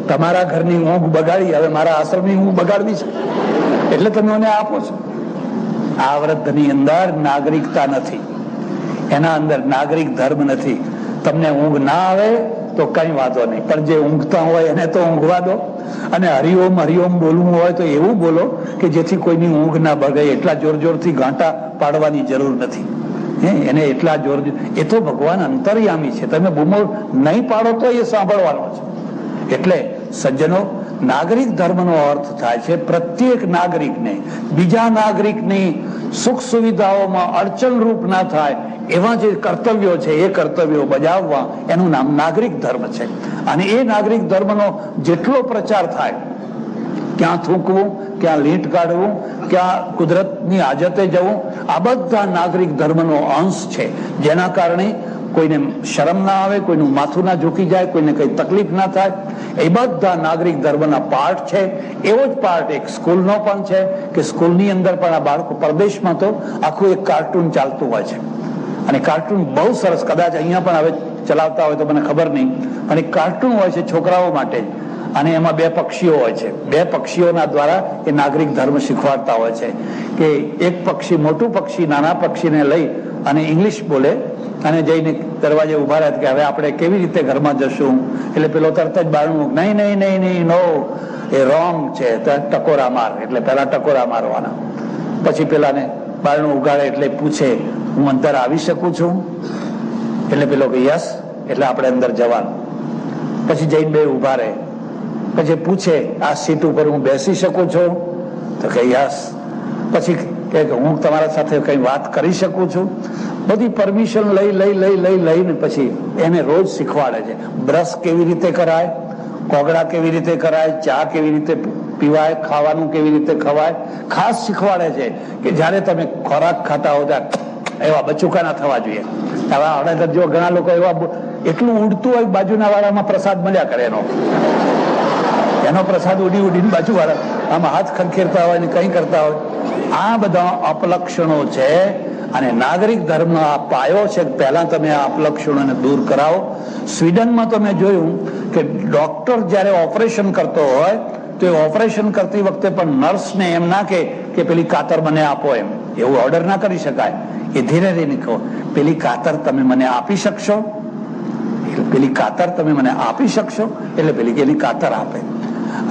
તમારા ઘરની ઊંઘ બગાડી, હવે મારા આશ્રમની ઊંઘ બગાડવી છે, એટલે તમે મને આપો છો. આ વ્રતની અંદર નાગરિકતા નથી, એના અંદર નાગરિક ધર્મ નથી. તમને ઊંઘ ના આવે તો કઈ વાંધો નહીં, પણ જે ઊંઘતા હોય એને તો ઊંઘવા દો. અને હરિઓમ હરિઓમ બોલવું હોય તો એવું બોલો કે જેથી કોઈની ઊંઘ ના બગડે. એટલા જોર જોરથી ઘાંટા પાડવાની જરૂર નથી. એને એટલા જોર, એ તો ભગવાન અંતર્યામી છે, તમે બૂમો નહીં પાડો તો એ સાંભળવાનો છે. એટલે સજ્જનો, નાગરિક ધર્મનો અર્થ થાય છે પ્રત્યેક નાગરિકને બીજા નાગરિકની સુખ સુવિધાઓમાં અડચણરૂપ ના થાય એવા જે કર્તવ્યો છે એ કર્તવ્યો બજાવવા, એનું નામ નાગરિક ધર્મ છે. અને એ નાગરિક ધર્મનો જેટલો પ્રચાર થાય, ક્યાં થૂંકવું, ક્યાં લીંટ કાઢવું, ક્યાં કુદરતની હાજતે જવું, આ બધા નાગરિક ધર્મનો અંશ છે. જેના કારણે કોઈને શરમ ના આવે, કોઈનું માથું ના ઝૂકી જાય, કોઈને કઈ તકલીફ ના થાય. એ બધા નાગરિક ધર્મના પાર્ટ છે. એવો જ પાર્ટ એક સ્કૂલનો પણ છે કે સ્કૂલની અંદર પણ આ બાળકો, પરદેશમાં તો આખું એક કાર્ટૂન ચાલતું હોય છે, અને કાર્ટૂન બહુ સરસ, કદાચ અહીંયા પણ હવે ચલાવતા હોય તો મને ખબર નહીં, પણ એક કાર્ટૂન હોય છે છોકરાઓ માટે, અને એમાં 2 પક્ષીઓ હોય છે. 2 પક્ષીઓના દ્વારા એ નાગરિક ધર્મ શીખવાડતા હોય છે કે એક પક્ષી, મોટું પક્ષી નાના પક્ષીને લઈ અને ઇંગ્લિશ બોલે અને જઈને દરવાજે ઉભા રહે કે હવે આપણે કેવી રીતે ઘરમાં જશું. એટલે પેલો તરત જ બારણું, નહીં નહીં નહીં નહીં, નો, એ રોંગ છે, ટકોરા માર. એટલે પેલા ટકોરા મારવાના, પછી પેલાને બારણું ઉગાડે એટલે પૂછે, હું અંદર આવી શકું છું? એટલે પેલો કે યસ, એટલે આપણે અંદર જવાનું. પછી જઈને 2 ઉભા રહે, પછી પૂછે આ સીટ ઉપર હું બેસી શકું છું? તો કે યસ. પછી કે હું તમારા સાથે કઈ વાત કરી શકું છું? બધી પરમિશન લઈને પછી એને રોજ શીખવાડે છે બ્રશ કેવી રીતે કરાય, કોગળા કેવી રીતે કરાય, ચા કેવી રીતે પીવાય, ખાવાનું કેવી રીતે ખવાય, ખાસ શીખવાડે છે કે જ્યારે તમે ખોરાક ખાતા હો ત્યારે એવા બચુકા ના થવા જોઈએ. હવે જો ઘણા લોકો એવા એટલું ઉડતું હોય, બાજુના વાળામાં પ્રસાદ મળ્યા કરે, એનો પ્રસાદ ઉડી ઉડીને બાજુ વાળા આમાં હાથ ખંખેરતા હોય ને કઈ કરતા હોય. આ બધા અપલક્ષણો છે અને નાગરિક ધર્મનો આ પાયો છે. પહેલા તમે આ અપલક્ષણોને દૂર કરાવો. સ્વીડનમાં તમે જોયું કે ડોક્ટર જયારે ઓપરેશન કરતો હોય તો એ ઓપરેશન કરતી વખતે પણ નર્સને એમ ના કે પેલી કાતર મને આપો, એમ એવું ઓર્ડર ના કરી શકાય. એ ધીરે ધીરે કહો, પેલી કાતર તમે મને આપી શકશો, પેલી કાતર તમે મને આપી શકશો, એટલે પેલી એની કાતર આપે.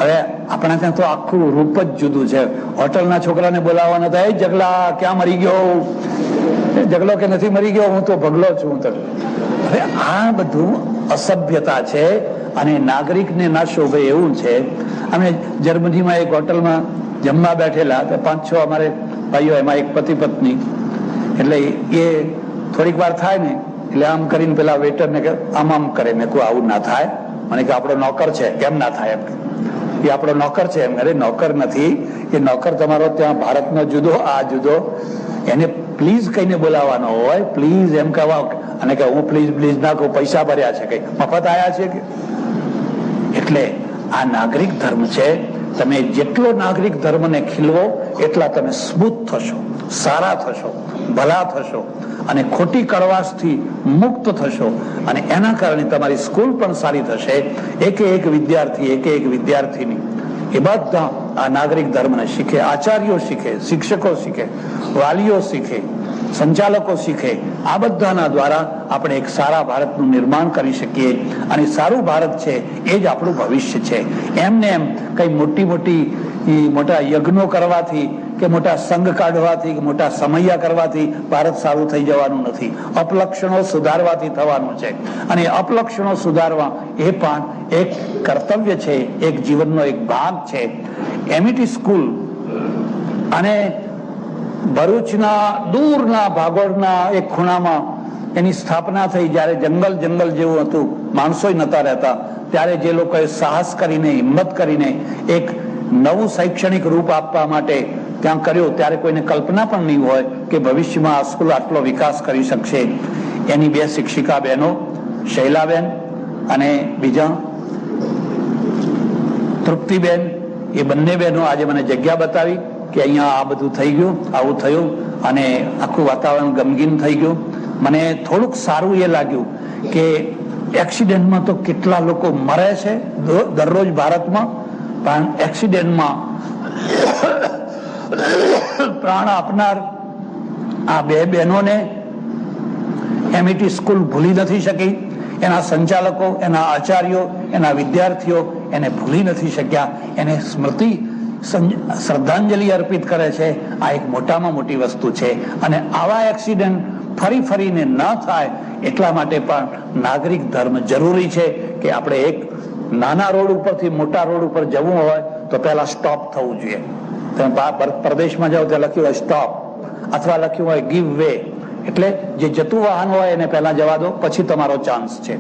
હવે આપણા ત્યાં તો આખું રૂપ જ જુદું છે. હોટલના છોકરાને બોલાવવાના થાય, જગલા ક્યાં મરી ગયો, જગલો કે નથી મરી ગયો, હું તો ભગલો છું. હવે આ બધું અસભ્યતા છે અને નાગરિકને ના શોભે એવું છે. અમે જર્મનીમાં એક હોટલમાં જમવા બેઠેલા, 5-6 અમારે ભાઈઓ, એમાં એક પતિ પત્ની. એટલે એ થોડીક વાર થાય ને એટલે આમ કરીને પેલા વેટર ને આમ કરે. મેં કોઈ આવું ના થાય. મને કે આપણો નોકર છે. કેમ ના થાય? એમ એ આપણો નોકર છે. એમ અરે નોકર નથી, એ નોકર તમારો ત્યાં ભારતનો જુદો, આ જુદો. એને પ્લીઝ કહીને બોલાવવાનો હોય, પ્લીઝ એમ કહેવા. અને કે હું પ્લીઝ ના કહું, પૈસા ભર્યા છે, કઈ મફત આયા છે કે? એટલે આ નાગરિક ધર્મ છે. તમે જેટલો નાગરિક ધર્મને ખીલવો એટલા તમે સ્મૂથ થશો, સારા થશો, ભલા થશો અને ખોટી કડવાશથી મુક્ત થશો. અને એના કારણે તમારી સ્કૂલ પણ સારી થશે. એક વિદ્યાર્થી, એક વિદ્યાર્થીની એ બધા આ નાગરિક ધર્મને શીખે. આચાર્યો શીખે, શિક્ષકો શીખે, વાલીઓ શીખે, સંચાલકો શીખે. આ બધાના દ્વારા આપણે એક સારા ભારતનું નિર્માણ કરી શકીએ. અને સારું ભારત છે એ જ આપણું ભવિષ્ય છે. એમને એમ કઈ મોટા યજ્ઞો કરવાથી કે મોટા સંઘ કાઢવાથી કે મોટા સમૈયા કરવાથી ભારત સારું થઈ જવાનું નથી. અપલક્ષણો સુધારવાથી થવાનું છે. અને અપલક્ષણો સુધારવા એ પણ એક કર્તવ્ય છે, એક જીવનનો એક ભાગ છે. એમિટી સ્કૂલ અને ભરૂચના દૂરના ભાગોળના એક ખૂણામાં એની સ્થાપના થઈ. જ્યારે જંગલ જેવું હતું, માણસો નતા રહેતા, ત્યારે જે લોકોએ સાહસ કરીને, હિંમત કરીને એક નવું શૈક્ષણિક રૂપ આપવા માટે ત્યાં કર્યો, ત્યારે કોઈને કલ્પના પણ નહીં હોય કે ભવિષ્યમાં આ સ્કૂલ આટલો વિકાસ કરી શકશે. એની 2 શિક્ષિકા બહેનો, શૈલાબેન અને બીજા તૃપ્તિબેન, એ બંને બહેનો આજે મને જગ્યા બતાવી કે અહીંયા આ બધું થઈ ગયું, આવું થયું અને આખું વાતાવરણ ગમગીન થઈ ગયું. મને થોડુંક સારું એ લાગ્યું કે એક્સિડન્ટમાં તો કેટલા લોકો મરે છે દરરોજ ભારતમાં, પણ એક્સિડન્ટમાં પ્રાણ આપનાર આ 2 બહેનોને એમિટી સ્કૂલ ભૂલી નથી શકી. એના સંચાલકો, એના આચાર્યો, એના વિદ્યાર્થીઓ એને ભૂલી નથી શક્યા. એને શ્રદ્ધાંજલિ અર્પિત કરે છે. આ એક મોટામાં મોટી વસ્તુ છે. અને આવા એક્સિડન્ટ ફરીને ન થાય એટલા માટે પણ નાગરિક ધર્મ જરૂરી છે કે આપણે એક નાના રોડ ઉપરથી મોટા રોડ ઉપર જવું હોય તો પહેલા સ્ટોપ થવું જોઈએ. તમે પ્રદેશમાં જાઓ ત્યાં લખ્યું હોય સ્ટોપ, અથવા લખ્યું હોય ગીવ વે, એટલે જે જતું વાહન હોય એને પહેલા જવા દો, પછી તમારો ચાન્સ છે.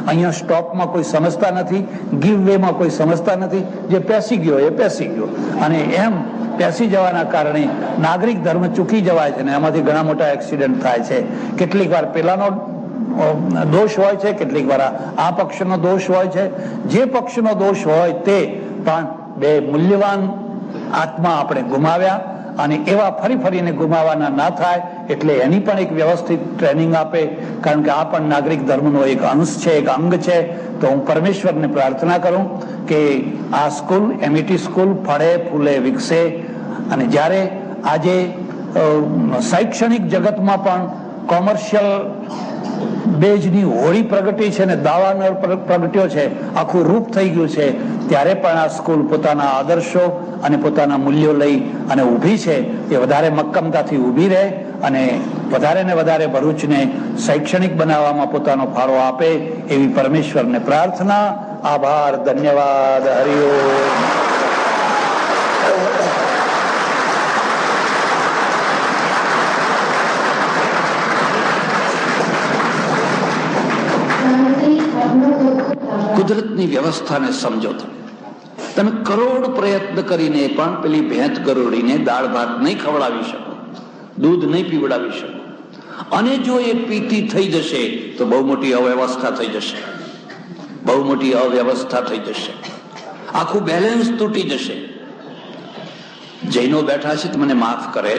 અહીંયા સ્ટોપમાં કોઈ સમજતા નથી, ગીવ વેમાં કોઈ સમજતા નથી. જે પેસી ગયો એ પેસી ગયો. અને એમ પેસી જવાના કારણે નાગરિક ધર્મ ચૂકી જવાય છે ને એમાંથી ઘણા મોટા એક્સિડન્ટ થાય છે. કેટલીક વાર પેલાનો દોષ હોય છે, કેટલીક વાર આ પક્ષનો દોષ હોય છે. જે પક્ષનો દોષ હોય તે પણ 2 મૂલ્યવાન આત્મા આપણે ગુમાવ્યા અને એવા ફરીને ગુમાવાના ના થાય એટલે એની પણ એક વ્યવસ્થિત ટ્રેનિંગ આપે. કારણ કે આ પણ નાગરિક ધર્મનો એક અંશ છે, એક અંગ છે. તો હું પરમેશ્વરને પ્રાર્થના કરું કે આ સ્કૂલ, એમિટી સ્કૂલ ફળે ફૂલે વિકસે. અને જ્યારે આજે શૈક્ષણિક જગતમાં પણ કોમર્શિયલ બેજની હોળી પ્રગટી છે ને દાવાનો પ્રગટ્યો છે, આખું રૂપ થઈ ગયું છે, ત્યારે પણ આ સ્કૂલ પોતાના આદર્શો અને પોતાના મૂલ્યો લઈ અને ઊભી છે. એ વધારે મક્કમતાથી ઊભી રહે અને વધારે ને વધારે ભરૂચને શૈક્ષણિક બનાવવામાં પોતાનો ફાળો આપે એવી પરમેશ્વરને પ્રાર્થના. આભાર, ધન્યવાદ, હરિઓમ. કુદરતની વ્યવસ્થાને સમજો. તમે તમે કરોડ પ્રયત્ન કરીને પણ પેલી ભેંસ ગરોડીને દાળ ભાત નહીં ખવડાવી શકો, દૂધ નહીં પીવડાવી શકો. અને જો એ પીતી થઈ જશે તો બહુ મોટી અવ્યવસ્થા થઈ જશે, બહુ મોટી અવ્યવસ્થા થઈ જશે, આખું બેલેન્સ તૂટી જશે. જૈનો બેઠા છે તો મને માફ કરે,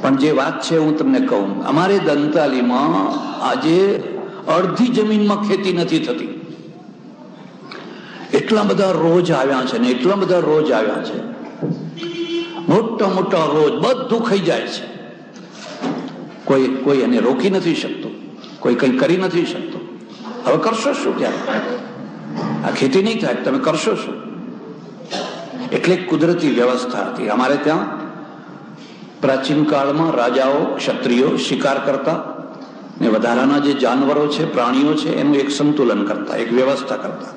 પણ જે વાત છે હું તમને કહું. અમારે દંતાલીમાં આજે અડધી જમીનમાં ખેતી નથી થતી. એટલા બધા રોજ આવ્યા છે ને એટલા બધા રોજ આવ્યા છે, મોટા મોટા રોજ, બધું ખાઈ જાય છે. કોઈ એને રોકી નથી શકતું, કોઈ કઈ કરી નથી શકતું. હવે કરશો શું? ત્યારે આ ખેતી નહીં થાય, તમે કરશો શું? એટલે કુદરતી વ્યવસ્થા હતી. અમારે ત્યાં પ્રાચીન કાળમાં રાજાઓ, ક્ષત્રિયો શિકાર કરતા ને વધારાના જે જાનવરો છે, પ્રાણીઓ છે, એનું એક સંતુલન કરતા, એક વ્યવસ્થા કરતા.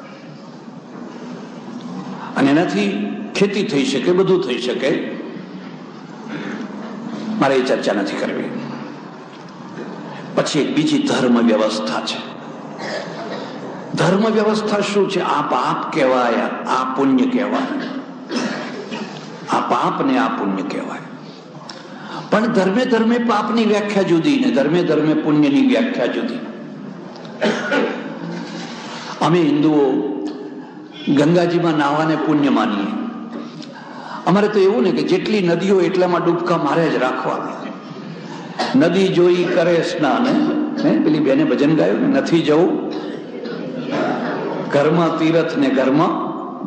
અને એનાથી ખેતી થઈ શકે, બધું થઈ શકે. મારે એ ચર્ચા નથી કરવી. પછી એક બીજી ધર્મ વ્યવસ્થા છે. ધર્મ વ્યવસ્થા શું છે? આ પાપ કહેવાય, આ પુણ્ય કહેવાય. આ પાપ ને આ પુણ્ય કહેવાય. પણ ધર્મે ધર્મે પાપની વ્યાખ્યા જુદી ને ધર્મે ધર્મે પુણ્યની વ્યાખ્યા જુદી. અમે હિન્દુઓ ગંગાજીમાં નાહવાને પુણ્ય માનીએ. અમારે તો એવું ને કે જેટલી નદીઓ એટલામાં ડૂબકા મારે જ રાખવા. નદી જોઈ કરે સ્નાન. પેલી બેને ભજન ગાયું ને, નથી જવું ઘરમાં તીરથ ને ઘરમાં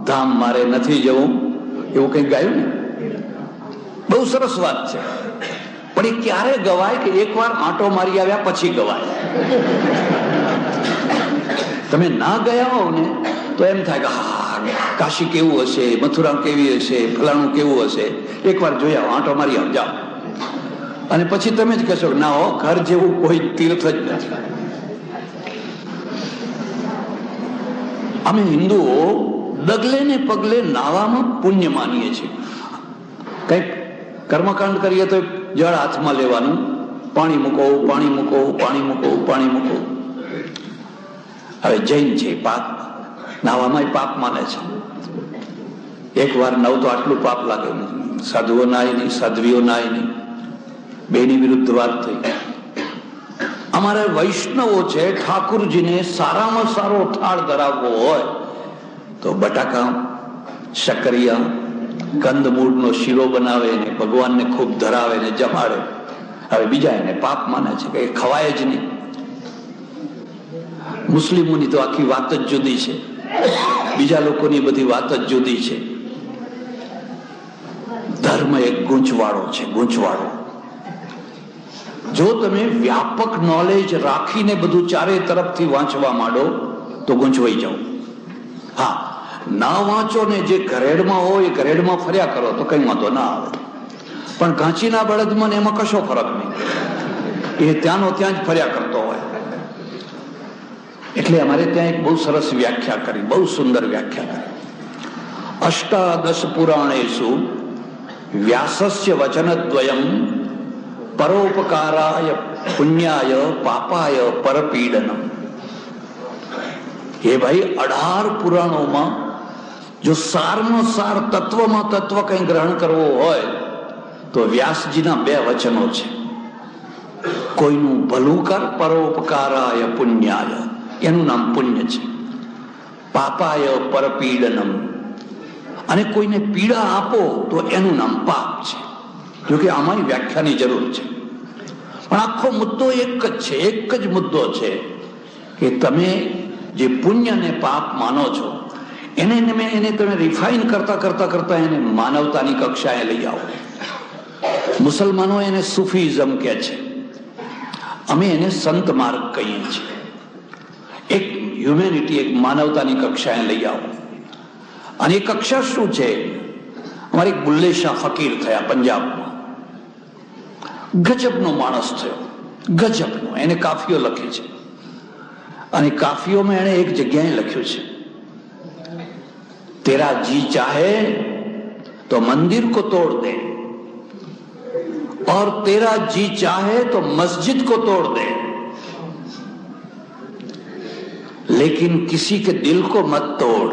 ધામ, મારે નથી જવું, એવું કઈ ગાયું ને. બહુ સરસ વાત છે. પણ એ ક્યારે ગવાય કે એકવાર આંટો મારી આવ્યા પછી ગવાય. તમે ના ગયા હોવ ને તો એમ થાય કે હા, કાશી કેવું હશે, મથુરા કેવી હશે, ફલાણું કેવું હશે, એકવાર જોયા આંટો મારી આવ જાઓ. અને પછી તમે જ કહેશો ના હો, ઘર જેવું કોઈ તીર્થ જ નથી. અમે હિન્દુઓ ડગલે ને પગલે નાવામાં પુણ્ય માનીએ છીએ. કઈક કર્મકાંડ કરીએ તો જળ હાથમાં લેવાનું, પાણી મૂકો, પાણી મૂકો, પાણી મૂકો, પાણી મૂકો. હવે જૈન છે, પાપ નાવામાં પાપ માને છે. એક વાર નવ તો આટલું પાપ લાગે. સાધુઓ નાય નહીં, સાધ્વીઓ નાય નહીં, બેની વિરુદ્ધ વાત થઈ. અમારે વૈષ્ણવો છે, ઠાકુરજીને સારામાં સારો થાળ ધરાવવો હોય તો બટાકા, શકરિયા, કંદમૂળનો શીરો બનાવે ને ભગવાનને ખૂબ ધરાવે ને જમાડે. હવે બીજા એને પાપ માને છે કે એ ખવાય જ નહીં. મુસ્લિમોની તો આખી વાત જ જુદી છે, બીજા લોકોની બધી વાત જ જુદી છે. ધર્મ એક ગૂંચવાળો છે, ગૂંચવાળો. જો તમે વ્યાપક નોલેજ રાખીને બધું ચારે તરફથી વાંચવા માંડો તો ગૂંચવાઈ જાઓ. હા, ના વાંચો ને જે ઘરેડમાં હોય એ ઘરેડમાં ફર્યા કરો તો કઈ વાંધો ના આવે. પણ ઘાંચીના બળદમાં એમાં કશો ફરક નહીં, એ ત્યાંનો ત્યાં જ ફર્યા કરતો હોય. એટલે અમારે ત્યાં એક બહુ સરસ વ્યાખ્યા કરી, બહુ સુંદર વ્યાખ્યા કરી. અષ્ટાદશ પુરાણેષુ વ્યાસસ્ય વચનદ્વયમ પરોપકારાય પુણ્યાય પાપાય પરપીડનમ. એ ભાઈ 18 પુરાણોમાં જો સારનો સાર, તત્વમાં તત્વ કઈ ગ્રહણ કરવો હોય તો વ્યાસજીના 2 વચનો છે. કોઈનું ભલું કર, પરોપકારાય પુણ્યાય, એનું નામ પુણ્ય છે. પાપાય પરપીડનમ, અને કોઈને પીડા આપો તો એનું નામ પાપ છે. જોકે આમાં વ્યાખ્યાની જરૂર છે, પણ આખો મુદ્દો એક જ છે. એક જ મુદ્દો છે કે તમે જે પુણ્ય ને પાપ માનો છો એને તમે રિફાઇન કરતા કરતા કરતા એને માનવતાની કક્ષાએ લઈ આવો. મુસલમાનો એને સુફીઝમ કહે છે, અમે એને સંત માર્ગ કહીએ છીએ. એક હ્યુમેનિટી, એક માનવતાની કક્ષાએ લઈ આવો. અને એ કક્ષા શું છે? અમારે એક બુલ્લે શાહ ફકીર થયા પંજાબમાં. ગજબનો માણસ થયો, ગજબનો. એને કાફીઓ લખી છે, અને કાફીઓમાં એને એક જગ્યાએ લખ્યું છે, તેરા જી ચાહે તો મંદિર કો તોડ દે और तेरा जी चाहे तो मस्जिद को तोड़ दे, लेकिन किसी के दिल को मत तोड़.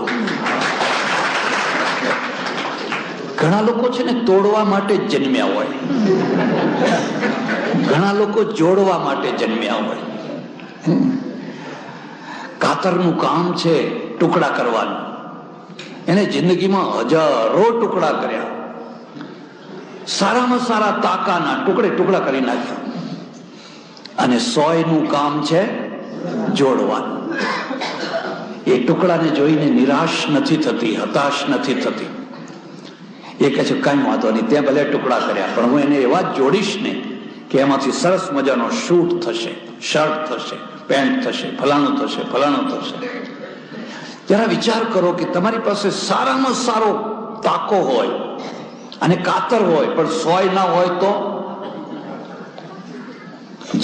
ઘણા લોકો છે ને તોડવા માટે જ જન્મ્યા હોય, ઘણા લોકો જોડવા માટે જન્મ્યા હોય. કાતરનું કામ છે ટુકડા કરવાનું. એને જિંદગીમાં હજારો ટુકડા કર્યા, સારામાં સારા તાકાના ટુકડે ટુકડા કરી નાખ્યા. અને 100 નું કામ છે જોડવાનું. એ ટુકડાને જોઈને નિરાશ નથી થતી, હતાશ નથી થતી. એ કહે છે કઈ વાંધો નહીં, ત્યાં ભલે ટુકડા કર્યા પણ હું એને એવા જ જોડીશ ને કે એમાંથી સરસ મજાનો શૂટ થશે, શર્ટ થશે, પેન્ટ થશે, ફલાણું થશે, ફલાણું થશે. જરા વિચાર કરો કે તમારી પાસે સારામાં સારો તાકો હોય અને કાતર હોય પણ 100 ના હોય તો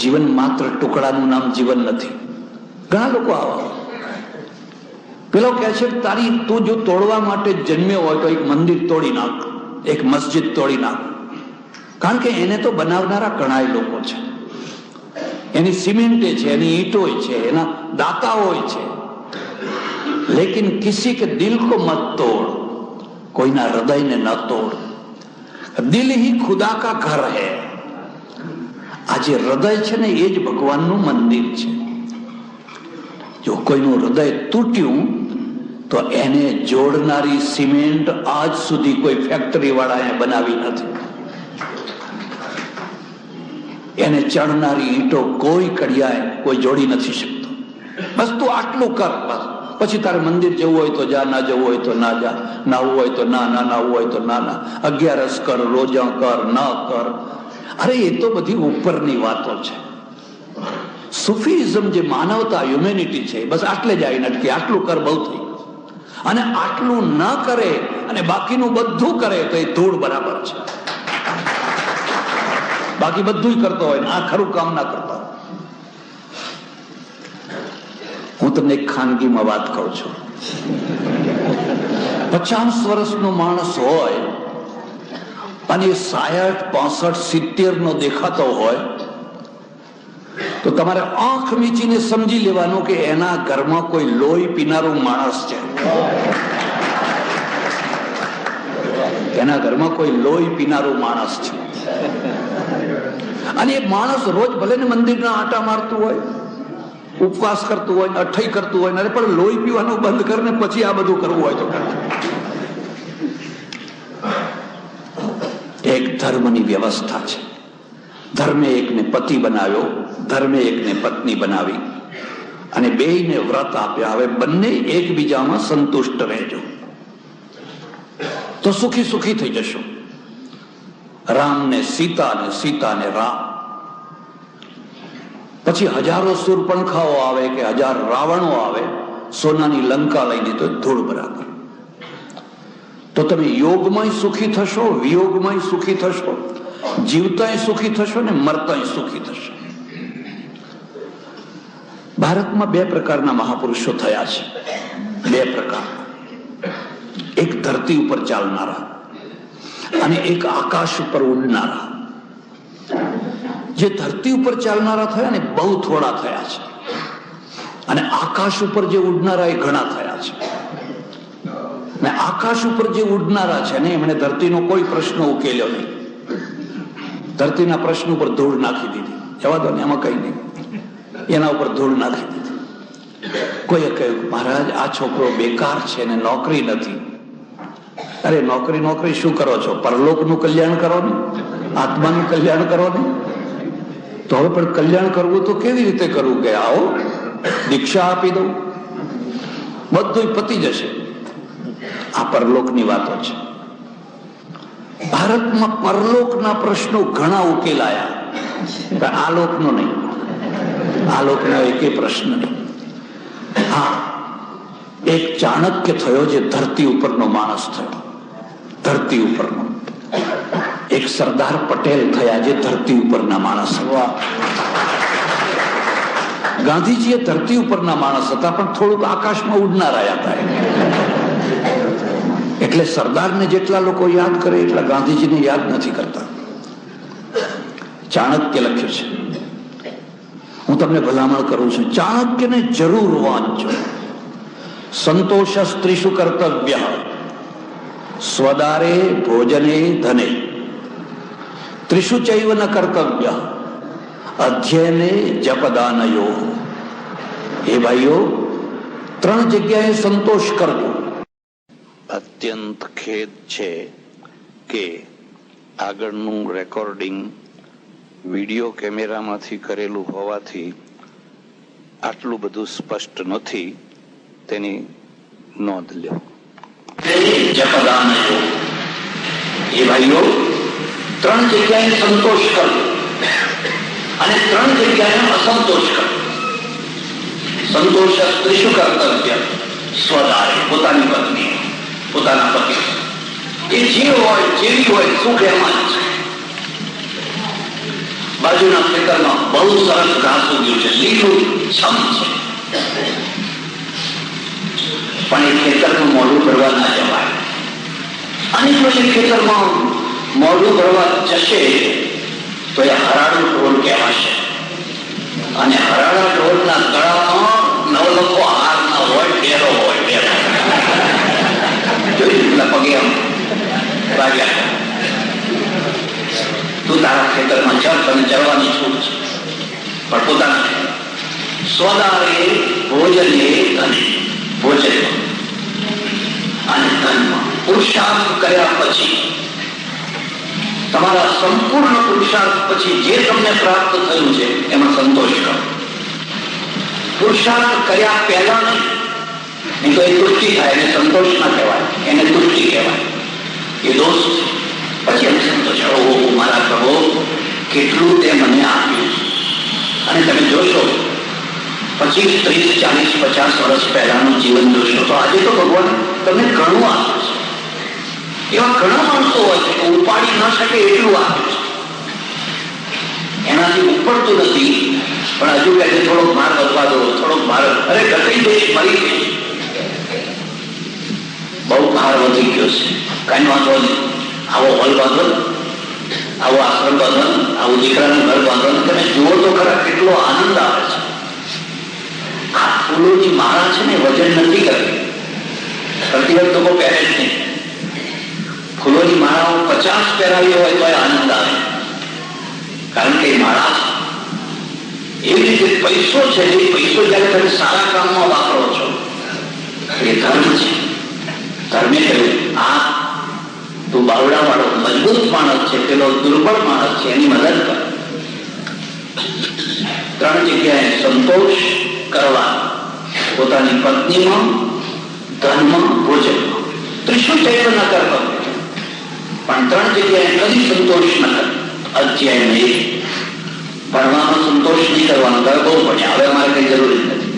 જીવન માત્ર ટુકડાનું નામ જીવન નથી. ઘણા લોકો આવા. પેલો કહે છે તું જો તોડવા માટે જન્મ્યો હોય તો એક મંદિર તોડી નાખ, એક મસ્જિદ તોડી નાખ. કારણ કે એને તો બનાવનારા ઘણા લોકો છે, એની સિમેન્ટ છે, એની ઈંટો છે, એના દાતાઓ છે. લેકિન કિસી કે દિલ કો મત તોડ, કોઈના હૃદયને ન તોડ. દિલ હી ખુદા કા ઘર હૈ. આ જે હૃદય છે ને એ જ ભગવાનનું મંદિર છે. જો કોઈનું હૃદય તૂટ્યું તો એને જોડનારી સિમેન્ટ આજ સુધી કોઈ ફેક્ટરી વાળાએ બનાવી નથી. એને ચણનારી ઈંટો કોઈ કડિયાએ કોઈ જોડી નથી શકતો. બસ તું આટલું કર, બસ પછી તારે મંદિર જવું હોય તો જા, ના જવું હોય તો ના જા, નાવું હોય તો ના, ના નાવું હોય તો ના, 11 કર, રોજા કર, ના કર. અરે એ તો બધી ઉપરની વાતો છે. સુફીઝમ જે માનવતા, હ્યુમેનિટી છે, બસ આટલે જ આવીને અટકે. આટલું કર બહુ થઈ. અને આટલું ન કરે અને બાકીનું બધું કરે તો એ ધૂળ બરાબર છે. બાકી બધું કરતો હોય ને આ ખરું કામ ના કરતો. હું તમને એક ખાનગીમાં વાત કહું છું. 50 વર્ષનો માણસ હોય અને 60, 65, 70 નો દેખાતો હોય તો તમારે આંખ મીચીને સમજી લેવાનું કે એના ઘરમાં કોઈ લોહી પીનારું માણસ છે. એના ઘરમાં કોઈ લોહી પીનારું માણસ છે. અને એ માણસ રોજ ભલે ને મંદિરના આંટા મારતું હોય, ઉપવાસ કરતું હોય, અઠઈ કરતું હોય, અરે પણ લોહી પીવાનું બંધ કરીને પછી આ બધું કરવું હોય તો કરે. એક ધર્મની વ્યવસ્થા છે. ધર્મે એકને પતિ બનાવ્યો, ધર્મે એકને પત્ની બનાવી અને બેયને વ્રત આપ્યા. હવે બંને એકબીજામાં સંતુષ્ટ રહેજો તો સુખી સુખી થઈ જશો. રામને સીતા ને સીતા ને રામ. પછી હજારો શૂરપણખાઓ આવે કે 1000 રાવણો આવે, સોનાની લંકા લઈને તો ધૂળ બરાબર. તો તમે યોગમાંય સુખી થશો, વિયોગમાંય સુખી થશો, જીવતાય સુખી થશો ને મરતાય સુખી થશો. ભારતમાં 2 પ્રકારના મહાપુરુષો થયા છે. 2 પ્રકાર. એક ધરતી ઉપર ચાલનારા અને એક આકાશ ઉપર ઉડનારા. જે ધરતી ઉપર ચાલનારા થયા ને બહુ થોડા થયા છે, અને આકાશ ઉપર જે ઉડનારા એ ઘણા થયા છે. ને આકાશ ઉપર જે ઉડનારા છે ને એમણે ધરતીનો કોઈ પ્રશ્ન ઉકેલ્યો નહીં. ધરતીના પ્રશ્ન ઉપર ધૂળ નાખી દીધી. જવા દો ને, એમાં કઈ નહીં. એના ઉપર ધૂળ નાખી દીધી. કોઈએ કહ્યું મહારાજ આ છોકરો બેકાર છે ને નોકરી નથી. અરે નોકરી શું કરો છો? પરલોકનું કલ્યાણ કરો ને, આત્માનું કલ્યાણ કરો ને. તો હવે પણ કલ્યાણ કરવું તો કેવી રીતે કરવું? કે આવો દીક્ષા આપી દઉં, બધું પતી જશે. આ પરલોકની વાતો છે. ભારતમાં પરલોકના પ્રશ્નો ઘણા ઉકેલાયા, આ લોકનો નહીં. આ લોકનો એકે પ્રશ્ન નહીં. હા, એક ચાણક્ય થયો જે ધરતી ઉપરનો માણસ થયો. ધરતી ઉપરનો. એક સરદાર પટેલ થયા જે ધરતી ઉપરના માણસ હતા. ગાંધીજી એ ધરતી ઉપરના માણસ હતા પણ થોડુંક આકાશમાં ઉડનારા હતા. એટલે સરદારને જેટલા લોકો યાદ કરે એટલા ગાંધીજીને યાદ નથી કરતા. ચાણક્ય લખ્યું છે. હું તમને ભલામણ કરું છું, ચાણક્યને જરૂર વાંચજો. સંતોષ સ્ત્રીષુ કર્તવ્ય સ્વદારે ભોજને ધને ત્રિષુ ચૈવ ન કર્તવ્ય અધ્યયને જપદાનયો. હે ભાઈઓ, 3 જગ્યાએ સંતોષ કરવો. અત્યંત ખેદ છે કે આગળનું રેકોર્ડિંગ વિડીયો કેમેરામાંથી કરેલું હોવાથી આટલું બધું સ્પષ્ટ નથી. તેની નોંધ લ્યો. જપદાનયો. હે ભાઈઓ, 3 જગ્યાએ સંતોષ કરવો અને 3 જગ્યાએ અસંતોષ કરવો. સંતોષ ત્રિષુ કર્તવ્ય સ્વદારે, પોતાની પત્ની, પોતાના પતિ, એ જે હોય જેવી હોય સુખ એમાં જ છે. બાજુના ખેતરમાં બહુ સરસ ઘાસ ઉગ્યું છે, લીલું છમ છે, પણ એ ખેતરનું મોઢું ભરવા ના જવાય. અને જો એ ખેતરમાં મોઢું ભરવા જશે તો એ હરાડું ઢોલ કહેવાશે. અને હરાડા ઢોલના ગળામાં નવલખો હાર ના હોય, ડેરો હોય, ડેરો જોઈ પેલા પગે આમ વાગ્યા. તું તારા ખેતરમાં ચર્ચ અને ચરવાની છૂટ છે, પણ પોતાના સ્વદારે ભોજને ધને, ભોજનમાં અને ધનમાં પુરુષાર્થ કર્યા પછી, તમારા સંપૂર્ણ પુરુષાર્થ પછી જે તમને પ્રાપ્ત થયું છે એમાં સંતોષ કરો. પુરુષાર્થ કર્યા પહેલા નહીં તો એ તૃષ્ટિ થાય, એને સંતોષ ના કહેવાય, એને તૃષ્ટિ કહેવાય. એ દોષ છે. પછી એમ સંતોષ, ઓ મારા પ્રભુ કેટલું તે મને આપ્યું. અને તમે જોશો 25, 30, 40, 50 વર્ષ પહેલાનું જીવન જોશો તો આજે તો ભગવાન તમને ઘણું આપ્યું છે. એવા ઘણા માણસો હોય છે કે ઉપાડી ન શકે એટલું આપ્યું છે. એનાથી ઉપડતું નથી, પણ હજુ કહે છે થોડોક ભાર વધવા દો, થોડોક ભાર. અરે ઘટી જઈશ, મરી જઈશ, બહુ ભાર વધી ગયો છે. કઈ વાંધો નહીં, આવો હોલ બાંધો, આવો આશ્રમ બાંધો, આવું દીકરાનું ઘર બાંધો. તમે જુઓ તો ખરા કેટલો આનંદ આવે છે. આ ફૂલોની માળા છે ને વજન નથી કરતી. કરતી વખત લોકો પહેરે જ નહીં. ફૂલોની માળાઓ 50 પહેરાવી હોય તો આનંદ આવે, કારણ કે એ માળા છે. એવી રીતે પૈસો છે, એ પૈસો જયારે તમે સારા કામમાં વાપરો છો એ ધર્મ છે. ધર્મે કહ્યું આ તું બાવડા વાળો મજબૂત માણસ છે, પેલો દુર્બળ માણસ છે, એની મદદ કર. 3 જગ્યાએ સંતોષ કરવા, પોતાની પત્નીમાં, ધનમાં, ભોજનમાં. ત્રિષુ ચૈવ ન કરવા, પણ 3 જગ્યાએ કદી સંતોષ ન કર. અધ્યાય નહીં, ભણવામાં સંતોષ નહીં કરવાનો. તમે બહુ ભણ્યા, હવે અમારે કઈ જરૂરી નથી.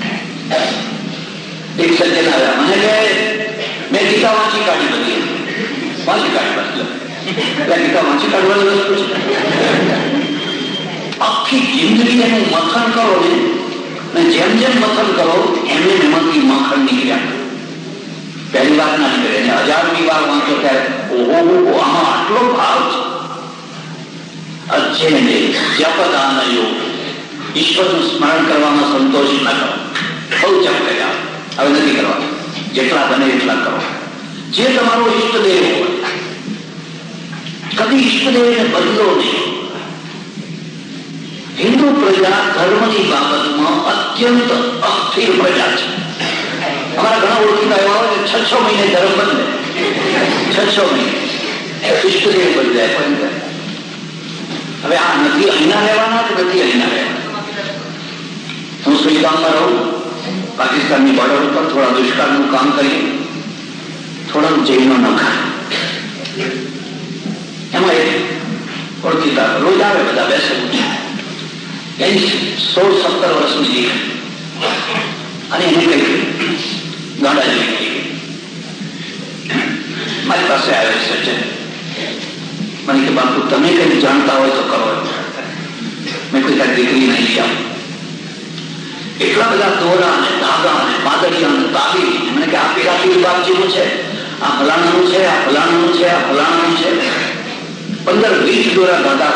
એક સજ્જન આવ્યા, મને કહે મેં ગીતા વાંચી કાઢી બધી. વાંચી કાઢી બધી ગીતા વાંચી કાઢવાની વસ્તુ છે. આખી જિંદગી એનું મથન કરો ને જેમ જેમ મથન કરો એમ એમાંથી મખણ નીકળ્યા. પહેલી વાર ના નીકળે, 1000મી વાર વાંચો ત્યારે ઓહો આમાં આટલો ભાવ છે. અધ્યયને જપદાનયો, ઈશ્વરનું સ્મરણ કરવામાં સંતોષ ન કરો. બહુ જપ કર્યા, હવે નથી કરવા. જેટલા બને એટલા કરો. જે તમારો ઈષ્ટદેવ હોય, કદી ઈષ્ટદેવને બદલો નહીં. હિન્દુ પ્રજા ધર્મની બાબતમાં અત્યંત અસ્થિર પ્રજા છે. અમારા ઘણા ઓળખીતા એવા હોય 6 મહિને ધર્મ બદલે, 6 મહિને ઈષ્ટદેવ બદલાય. પણ હવે આ નથી અહીંના રહેવાના કે નથી અહીંના રહેવાના. હું શ્રીગામમાં રહું, પાકિસ્તાનની બોર્ડર ઉપર થોડા દુષ્કાળનું કામ કરીએ, થોડા જૈનો ન ખાય. એમાં એક ઓળખીતા રોજ આવે, બધા બેસે. એની 16-17 વર્ષની દીકરી, અને એને કઈ ગાંડા જેવી મારી પાસે આવે સજ્જન. મને કે બાપુ તમે કઈ જાણતા હોય તો કરો. મેં કોઈ તારી દીકરી નહીં લઈ આવું. એટલા બધા દોરા અને ધાગા અને પાદડિયા અને તાબી. મને કે આ પેલા પીરબાગ જેવું છે, આ ફલાણાનું છે, આ ફલાણાનું છે, આ ફલાણાનું છે. 15-20 દોરા ધાગા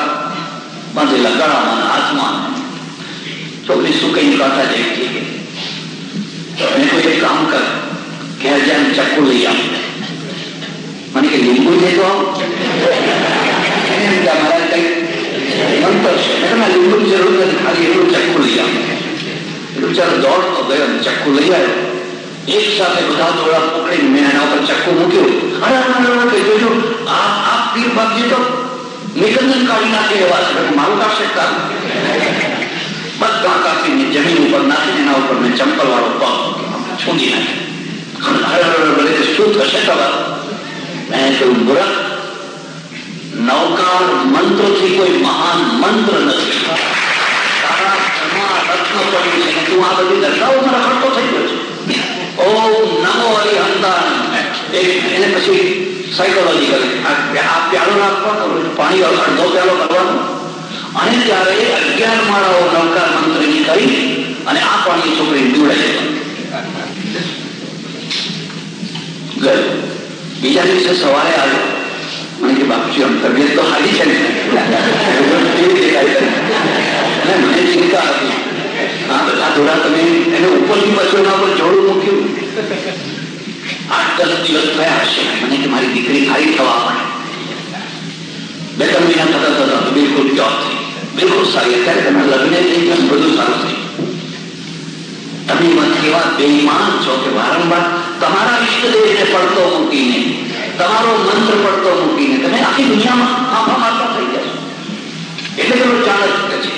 બાંધેલા ગળામાં હાથમાં. છોકરી શું કઈ કાંઠા જેવી થઈ ગઈ. એને કોઈ એક કામ કર, ઘેર જઈને ચક્કુ લઈ આવ. મને કે વાળો ગયો, ચક્કુ લઈ આવ્યો, એક સાથે બધા દોડા પકડીને મેં એના ઉપર ચક્કુ મૂક્યું. અરે જોજો, આ પીર બાપજી તો નિકંદન કાઢી નાખે એવા છે, મારું કાશે કાઢ. બધા કાપીને જમીન ઉપર નાખીને એના ઉપર મેં ચંપલ વાળો પગ છૂંદી નાખ્યો. શું થશે તમારું? મેં કહ્યું, મૂર્ખ, નૌકાર મંત્રથી કોઈ મહાન મંત્ર નથી. તારા ઘરમાં રત્ન પડ્યું છે, તું આ બધી દર્શાવો રખડતો થઈ ગયો છે. ઓમ નમો હરિહંતાન. એને પછી સાયકોલોજી કરે, આ પ્યાલો નાખવાનો, પાણી અડધો પ્યાલો કરવાનો, અને ત્યારે 11 માળાઓ નૌકાર મંત્રની કરી અને આ પાણી છોકરી પીવડાઈ ગયો. બીજા દિવસે સવારે આવ્યો, મને કે બાપજી આમ તબિયત તો સારી છે ને? મને ચિંતા હતી, આ બધા થોડા તમે એને ઉપરથી પાછું એના ઉપર જોડું મૂક્યું. 8-10 દિવસ થયા હશે, મને કે મારી દીકરી સારી થવા પડે. 2-3 મહિના થતા થતા બિલકુલ પ્યોર થઈ, બિલકુલ સારી. અત્યારે તમે લગ્ન થઈ ગયા, બધું સારું થઈ. તમે એવા બેઈમાન છો કે વારંવાર તમારા ઈષ્ટદેવને પડતો મૂકીને, તમારો મંત્ર પડતો મૂકીને તમે આખી દુનિયામાં ફાંફા મારતા થઈ જશો. એટલે પેલો ચાણક્ય છે,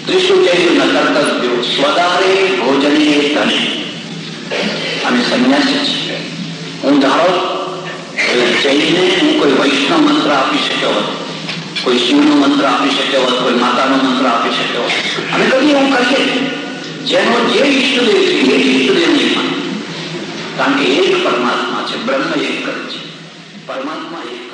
ત્રિશુચૈર્ન કર્તવ્યો સ્વદારે ભોજને તને. અમે સંન્યાસી છીએ. હું ધારો જઈને હું કોઈ વૈષ્ણવ મંત્ર આપી શક્યો હોત, કોઈ શિવનો મંત્ર આપી શક્યો હોત, કોઈ માતાનો મંત્ર આપી શક્યો હોત, અમે કદી એવું કરીએ. જેનો જે ઈષ્ટદેવ છે એ ઈષ્ટદેવ નહીં માને, કારણ કે એક પરમાત્મા છે, બ્રહ્મ એક જ છે, પરમાત્મા એક.